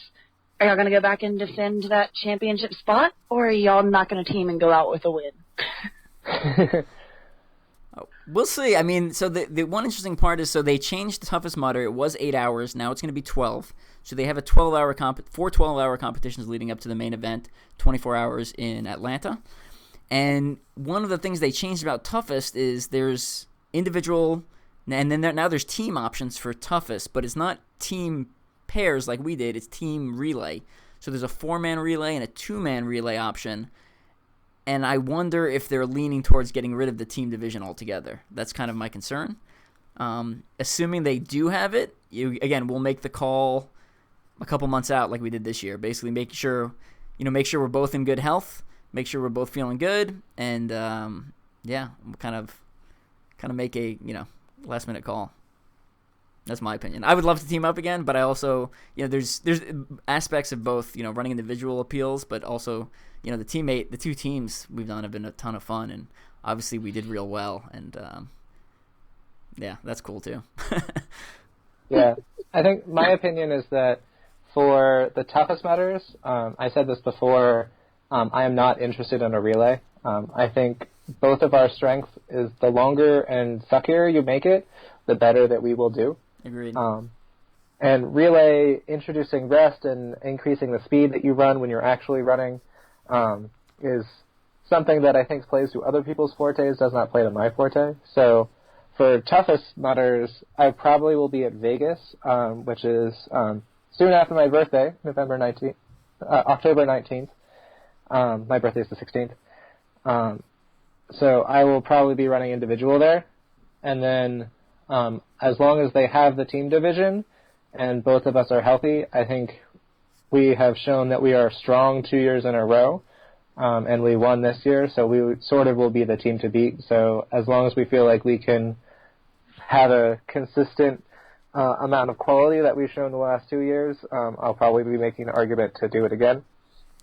Are y'all going to go back and defend that championship spot, or are y'all not going to team and go out with a win? We'll see. I mean, so the one interesting part is, so they changed the Toughest Mudder. It was 8 hours. Now it's going to be 12. So they have a 12-hour 12-hour competitions leading up to the main event, 24 hours in Atlanta. And one of the things they changed about Toughest is there's individual, and then now there's team options for Toughest, but it's not team pairs like we did. It's team relay. So there's a 4-man relay and a 2-man relay option. And I wonder if they're leaning towards getting rid of the team division altogether. That's kind of my concern. Assuming they do have it, we'll make the call a couple months out like we did this year. Basically, make sure we're both in good health. Make sure we're both feeling good, and we'll kind of make a last minute call. That's my opinion. I would love to team up again, but I also there's aspects of both running individual appeals, but also the two teams we've done have been a ton of fun, and obviously we did real well, and that's cool too. Yeah, I think my opinion is that for the Toughest Mudders, I said this before. I am not interested in a relay. I think both of our strengths is the longer and suckier you make it, the better that we will do. Agreed. And relay, introducing rest and increasing the speed that you run when you're actually running, is something that I think plays to other people's fortes, does not play to my forte. So for toughest mudders, I probably will be at Vegas, which is soon after my birthday, October 19th. My birthday is the 16th. So I will probably be running individual there. And then as long as they have the team division and both of us are healthy, I think we have shown that we are strong 2 years in a row. And we won this year, so we sort of will be the team to beat. So as long as we feel like we can have a consistent amount of quality that we've shown the last 2 years, I'll probably be making an argument to do it again.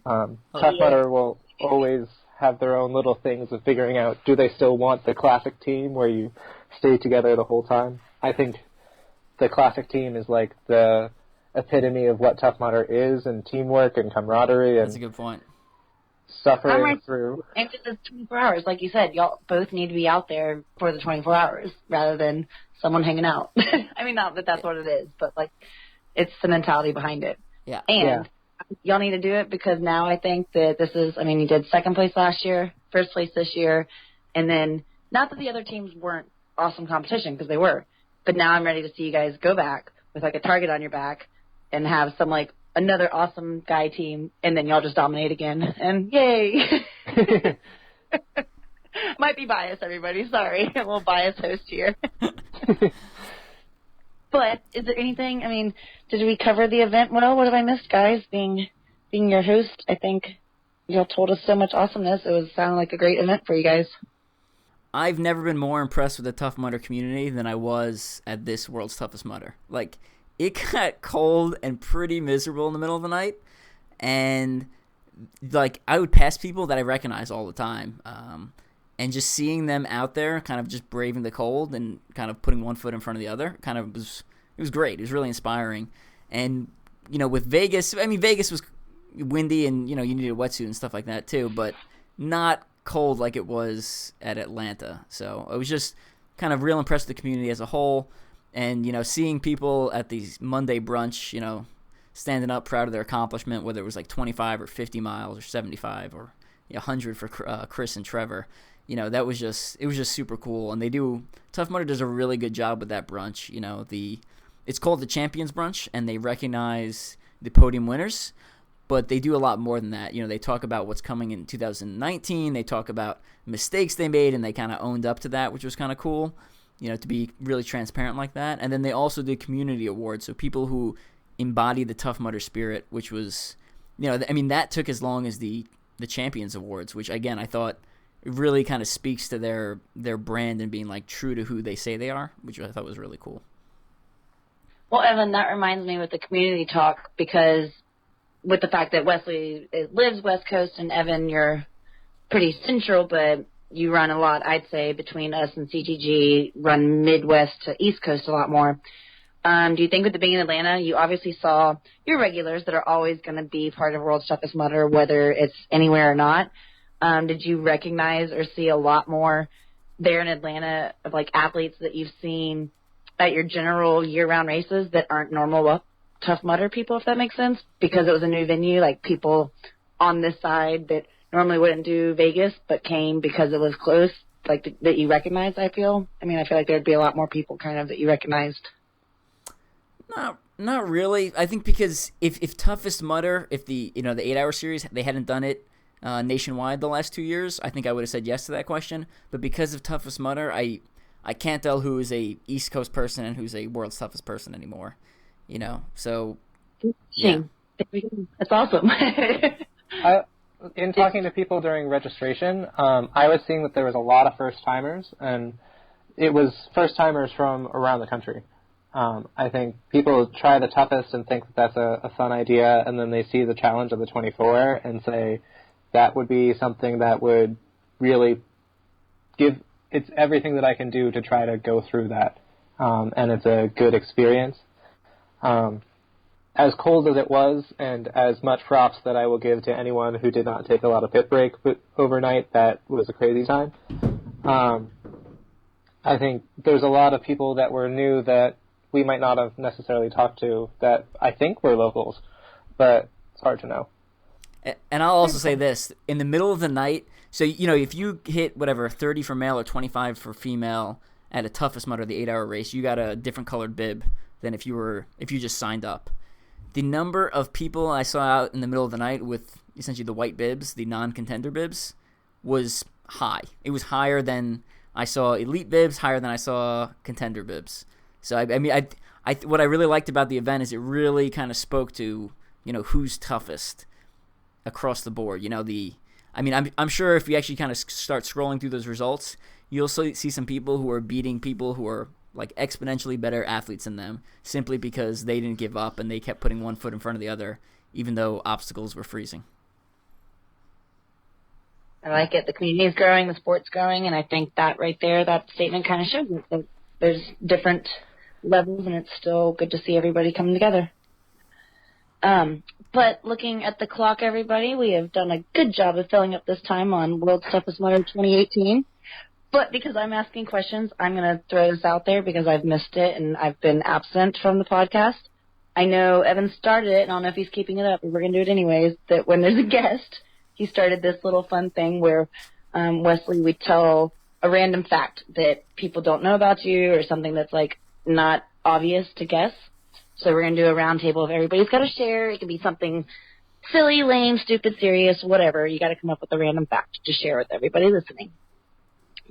Tough Mudder will always have their own little things of figuring out, do they still want the classic team where you stay together the whole time? I think the classic team is like the epitome of what Tough Mudder is, and teamwork and camaraderie. And that's a good point. Suffering through. And it's 24 hours. Like you said, y'all both need to be out there for the 24 hours rather than someone hanging out. I mean, not that that's what it is, but, like, it's the mentality behind it. Yeah. And y'all need to do it because now I think that this is, I mean, you did second place last year, first place this year, and then not that the other teams weren't awesome competition because they were, but now I'm ready to see you guys go back with, like, a target on your back and have some, like, another awesome guy team, and then y'all just dominate again, and yay! Might be biased, everybody. Sorry. A little biased host here. But is there anything, I mean, did we cover the event well? What have I missed, guys? Being your host, I think y'all told us so much awesomeness. It was sounded like a great event for you guys. I've never been more impressed with the Tough Mudder community than I was at this World's Toughest Mudder. Like, it got cold and pretty miserable in the middle of the night, and, like, I would pass people that I recognize all the time, and just seeing them out there kind of just braving the cold and kind of putting one foot in front of the other kind of it was great. It was really inspiring. And, you know, with Vegas, I mean, Vegas was windy and, you know, you needed a wetsuit and stuff like that too, but not cold like it was at Atlanta. So I was just kind of real impressed with the community as a whole. And, you know, seeing people at these Monday brunch, you know, standing up proud of their accomplishment, whether it was like 25 or 50 miles or 75 or 100 for Chris and Trevor, you know, it was just super cool. And Tough Mudder does a really good job with that brunch. You know, it's called the Champions Brunch, and they recognize the podium winners, but they do a lot more than that. You know, they talk about what's coming in 2019. They talk about mistakes they made, and they kind of owned up to that, which was kind of cool. You know, to be really transparent like that. And then they also did community awards, so people who embody the Tough Mudder spirit, which was, you know, I mean, that took as long as the Champions Awards, which, again, I thought really kind of speaks to their brand and being, like, true to who they say they are, which I thought was really cool. Well, Evan, that reminds me with the community talk, because with the fact that Wesley lives West Coast and Evan, you're pretty central, but you run a lot, I'd say, between us and CTG, run Midwest to East Coast a lot more. Do you think with the being in Atlanta, you obviously saw your regulars that are always going to be part of World's Toughest Mudder, whether it's anywhere or not? Did you recognize or see a lot more there in Atlanta of, like, athletes that you've seen at your general year-round races that aren't normal Tough Mudder people, if that makes sense? Because it was a new venue, like people on this side that normally wouldn't do Vegas but came because it was close, like that you recognized, I feel? I mean, I feel like there'd be a lot more people kind of that you recognized. Not really. I think because if Toughest Mudder, if the 8-hour series, they hadn't done it nationwide the last 2 years, I think I would have said yes to that question. But because of Toughest Mudder, I can't tell who is a East Coast person and who's a World's Toughest person anymore. You know, so yeah. That's awesome. In talking to people during registration, I was seeing that there was a lot of first-timers, and it was first-timers from around the country. I think people try the toughest and think that that's a fun idea, and then they see the challenge of the 24 and say that would be something that would really it's everything that I can do to try to go through that, and it's a good experience. As cold as it was, and as much props that I will give to anyone who did not take a lot of pit break overnight, that was a crazy time. I think there's a lot of people that were new that we might not have necessarily talked to that I think were locals, but it's hard to know. And I'll also say this: in the middle of the night, so if you hit whatever 30 for male or 25 for female at a toughest mud or the 8-hour race, you got a different colored bib than if you just signed up. The number of people I saw out in the middle of the night with essentially the white bibs, the non-contender bibs, was high. It was higher than I saw elite bibs, higher than I saw contender bibs. So what I really liked about the event is it really kind of spoke to who's toughest across the board. I'm sure if you actually kind of start scrolling through those results, you'll see some people who are beating people who are like exponentially better athletes than them simply because they didn't give up and they kept putting one foot in front of the other, even though obstacles were freezing. I like it. The community is growing, the sport's growing, and I think that right there, that statement kind of shows it. That there's different levels, and it's still good to see everybody coming together. But looking at the clock, everybody, we have done a good job of filling up this time on World's Toughest Mudder 2018. But because I'm asking questions, I'm going to throw this out there because I've missed it and I've been absent from the podcast. I know Evan started it, and I don't know if he's keeping it up, but we're going to do it anyways, that when there's a guest, he started this little fun thing where Wesley would tell a random fact that people don't know about you or something that's like not obvious to guess. So we're going to do a round table of everybody's got to share. It can be something silly, lame, stupid, serious, whatever. You got to come up with a random fact to share with everybody listening.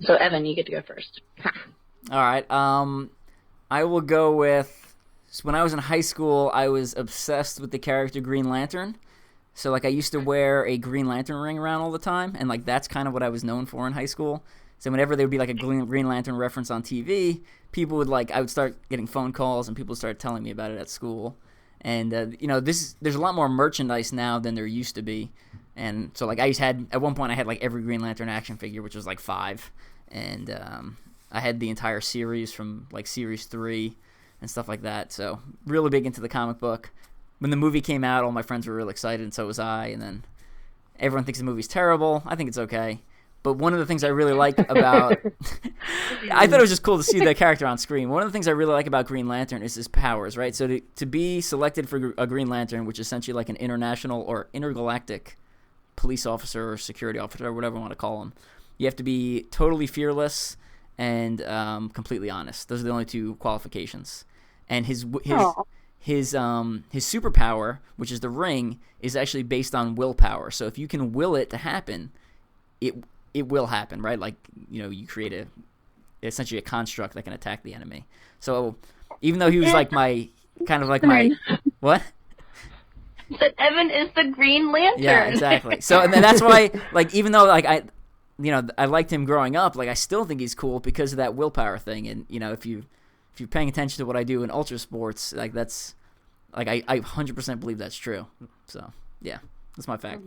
So Evan, you get to go first. All right. I will go with, when I was in high school, I was obsessed with the character Green Lantern. So, like, I used to wear a Green Lantern ring around all the time, and, like, that's kind of what I was known for in high school. So whenever there would be, like, a Green Lantern reference on TV, people would, I would start getting phone calls, and people started telling me about it at school. And, there's a lot more merchandise now than there used to be. And so, like, at one point, I had, like, every Green Lantern action figure, which was, like, 5. And I had the entire series from, like, Series 3 and stuff like that. So, really big into the comic book. When the movie came out, all my friends were real excited, and so was I. And then everyone thinks the movie's terrible. I think it's okay. But one of the things I really like about... I thought it was just cool to see that character on screen. One of the things I really like about Green Lantern is his powers, right? So to be selected for a Green Lantern, which is essentially like an international or intergalactic police officer or security officer or whatever you want to call him, you have to be totally fearless and completely honest. Those are the only two qualifications. And his superpower, which is the ring, is actually based on willpower. So if you can will it to happen, it will happen, right? Like, you create essentially a construct that can attack the enemy. So even though he was like my what? But Evan is the Green Lantern. Yeah, exactly. So and that's why, like, even though like I liked him growing up, like I still think he's cool because of that willpower thing. And if you're paying attention to what I do in ultra sports, like that's like I 100% believe that's true. So yeah, that's my fact.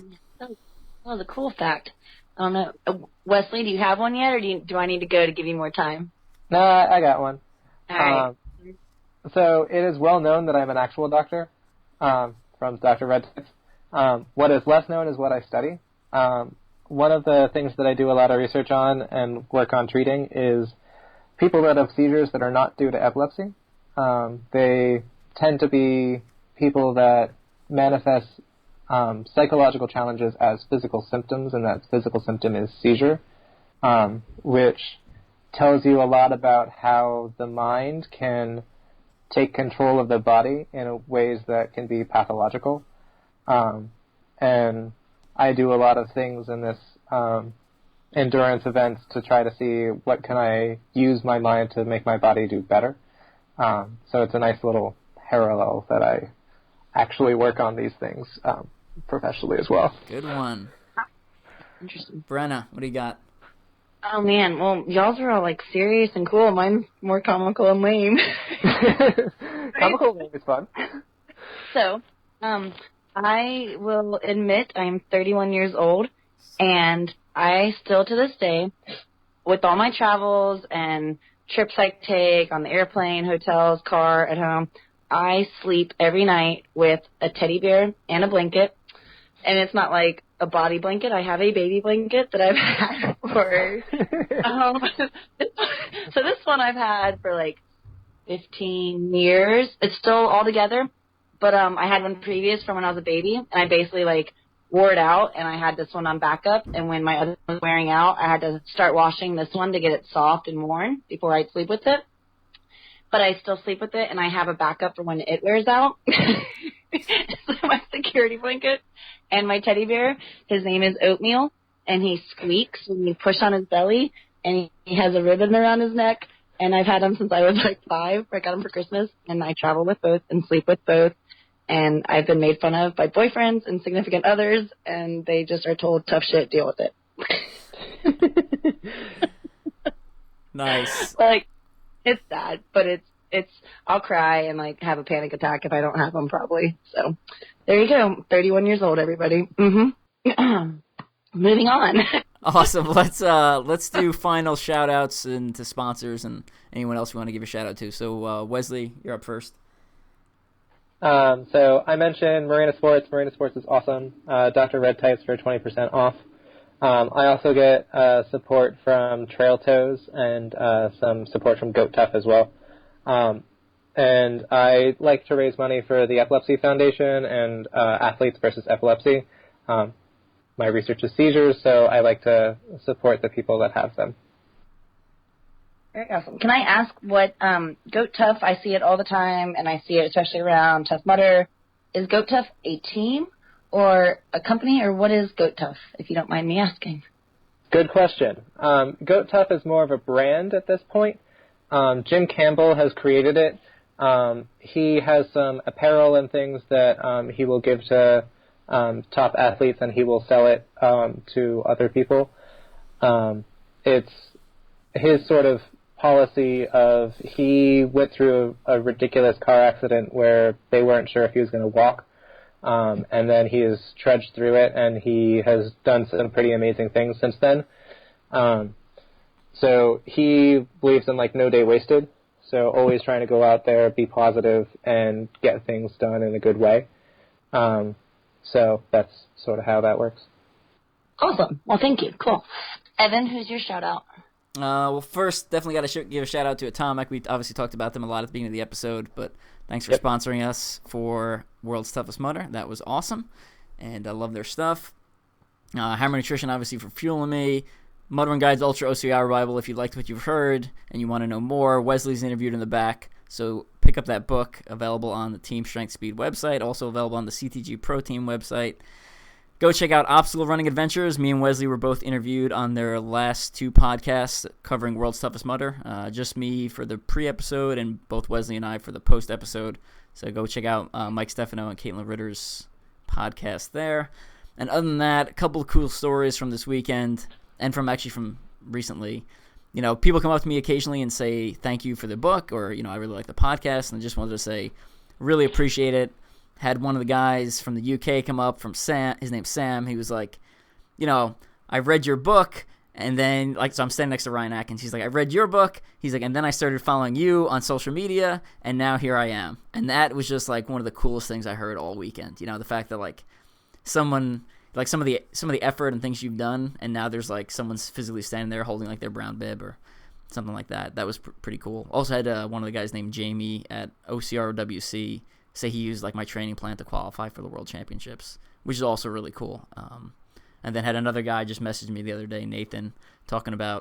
Oh, the cool fact. I don't know. Wesley, do you have one yet, or do I need to go to give you more time? No, I got one. All right. So it is well known that I'm an actual doctor from Dr. Redtights. What is less known is what I study. One of the things that I do a lot of research on and work on treating is people that have seizures that are not due to epilepsy. They tend to be people that manifest psychological challenges as physical symptoms, and that physical symptom is seizure, which tells you a lot about how the mind can take control of the body in ways that can be pathological. And I do a lot of things in this endurance events to try to see what can I use my mind to make my body do better. So it's a nice little parallel that I actually work on these things professionally as well. Good one. Interesting. Brenna, what do you got? Oh, man. Well, y'all's are all, like, serious and cool. Mine's more comical and lame. Comical and lame is fun. So, I will admit I am 31 years old, and I still to this day, with all my travels and trips I take on the airplane, hotels, car, at home, I sleep every night with a teddy bear and a blanket. And it's not like a body blanket. I have a baby blanket that I've had for... so this one I've had for like 15 years. It's still all together. But I had one previous from when I was a baby. And I basically like wore it out, and I had this one on backup. And when my other one was wearing out, I had to start washing this one to get it soft and worn before I'd sleep with it. But I still sleep with it, and I have a backup for when it wears out. So my security blanket and my teddy bear, his name is Oatmeal, and he squeaks when you push on his belly, and he has a ribbon around his neck. And I've had him since I was like 5. I got him for Christmas, and I travel with both and sleep with both. And I've been made fun of by boyfriends and significant others, and they just are told, tough shit, deal with it. Nice. Like, it's sad, but it's I'll cry and like have a panic attack if I don't have them, probably. So there you go. 31 years old, everybody. Mm-hmm. Moving on. Awesome. Let's do final shout outs and to sponsors and anyone else we want to give a shout out to. So Wesley, you're up first. So I mentioned Marina Sports. Marina Sports is awesome. Dr. Redtights for 20% off. I also get support from Trail Toes and some support from Goat Tough as well. And I like to raise money for the Epilepsy Foundation and Athletes versus Epilepsy. My research is seizures, so I like to support the people that have them. Very awesome. Can I ask what Goat Tough, I see it all the time, and I see it especially around Tough Mudder. Is Goat Tough a team or a company, or what is Goat Tough, if you don't mind me asking? Good question. Goat Tough is more of a brand at this point. Jim Campbell has created it. He has some apparel and things that he will give to top athletes, and he will sell it to other people. It's his sort of policy of he went through a ridiculous car accident where they weren't sure if he was going to walk, and then he has trudged through it, and he has done some pretty amazing things since then. So he believes in, like, no day wasted, so always trying to go out there, be positive, and get things done in a good way. So that's sort of how that works. Awesome. Well, thank you. Cool. Evan, who's your shout-out? Well, first, definitely got to give a shout-out to Atomic. We obviously talked about them a lot at the beginning of the episode, but thanks for sponsoring us for World's Toughest Mudder. That was awesome, and I love their stuff. Hammer Nutrition, obviously, for fueling me. Muddering Guides ultra-ocr Bible, if you liked what you've heard and you want to know more. Wesley's interviewed in the back, so pick up that book, available on the Team Strength Speed website, also available on the CTG Pro Team website. Go check out Obstacle Running Adventures. Me and Wesley were both interviewed on their last 2 podcasts covering World's Toughest Mudder. Just me for the pre-episode and both Wesley and I for the post-episode. So go check out Mike Stefano and Caitlin Ritter's podcast there. And other than that, a couple of cool stories from this weekend and from recently. You know, people come up to me occasionally and say thank you for the book, or, you know, I really like the podcast, and I just wanted to say really appreciate it. Had one of the guys from the UK come up, from Sam. His name's Sam. He was like, you know, I read your book, and then, like, so I'm standing next to Ryan Atkins. He's like, I read your book. He's like, and then I started following you on social media, and now here I am. And that was just, like, one of the coolest things I heard all weekend. You know, the fact that, like, someone, like, some of the effort and things you've done, and now there's, like, someone's physically standing there holding, like, their brown bib or something like that. That was pretty cool. Also had one of the guys named Jamie at OCRWC say he used, like, my training plan to qualify for the World Championships, which is also really cool. And then had another guy just message me the other day, Nathan, talking about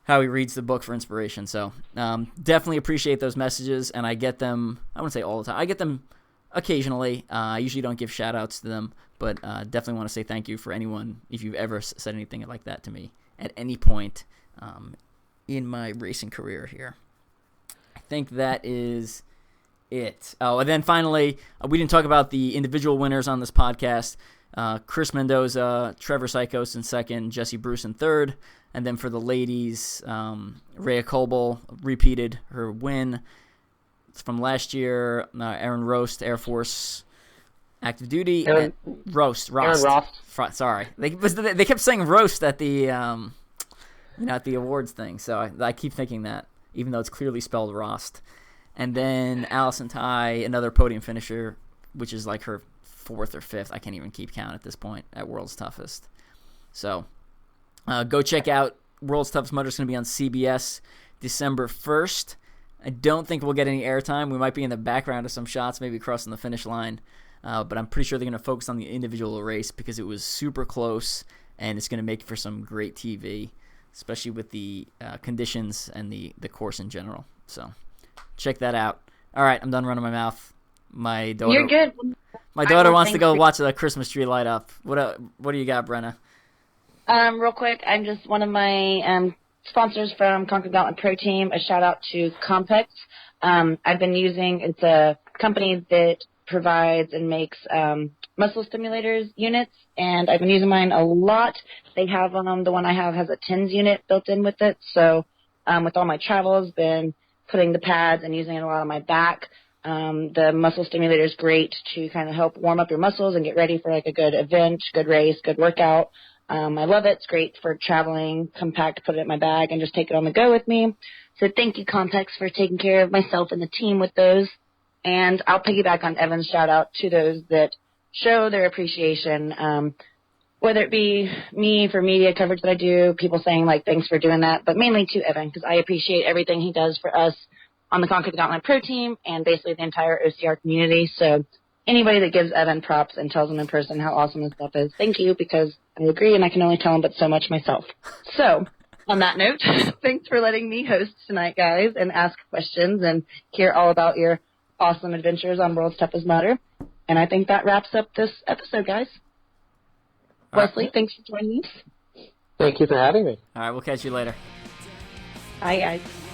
how he reads the book for inspiration. So definitely appreciate those messages, and I get them, I wouldn't say all the time, I get them occasionally. I usually don't give shout-outs to them, but definitely want to say thank you for anyone, if you've ever said anything like that to me at any point in my racing career here. I think that is it. Oh, and then finally, we didn't talk about the individual winners on this podcast. Chris Mendoza, Trevor Sykos in second, Jesse Bruce in third. And then for the ladies, Rhea Coble repeated her win. It's from last year. Aaron Roast, Air Force Active Duty. Aaron Rost. Sorry. They kept saying Roast at the at the awards thing. So I keep thinking that, even though it's clearly spelled Rost. And then Allison Ty, another podium finisher, which is like her 4th or 5th. I can't even keep count at this point at World's Toughest. So go check out World's Toughest Mudder. It's going to be on CBS December 1st. I don't think we'll get any airtime. We might be in the background of some shots, maybe crossing the finish line. but I'm pretty sure they're going to focus on the individual race because it was super close, and it's going to make for some great TV, especially with the conditions and the course in general. So check that out. All right, I'm done running my mouth. My daughter, You're good. My daughter wants to go watch the Christmas tree light up. What do you got, Brenna? Real quick, I'm just one of my sponsors from Conquer Gauntlet Pro Team. A shout out to Compex. I've been using, it's a company that provides and makes muscle stimulators units, and I've been using mine a lot. They have the one I have has a TENS unit built in with it, so with all my travels, been putting the pads and using it a lot on my back. The muscle stimulator is great to kind of help warm up your muscles and get ready for like a good event, good race, good workout. I love it. It's great for traveling, compact, put it in my bag, and just take it on the go with me. So thank you, Compex, for taking care of myself and the team with those. And I'll piggyback on Evan's shout-out to those that show their appreciation, whether it be me for media coverage that I do, people saying, like, thanks for doing that, but mainly to Evan, because I appreciate everything he does for us on the Conquer the Gauntlet Pro Team and basically the entire OCR community. So anybody that gives Evan props and tells him in person how awesome his stuff is, thank you, because I agree and I can only tell him but so much myself. So on that note, thanks for letting me host tonight, guys, and ask questions and hear all about your awesome adventures on World's Toughest Mudder. And I think that wraps up this episode, guys. Wesley, thanks for joining us. Thank you for having me. All right, we'll catch you later. Bye, guys.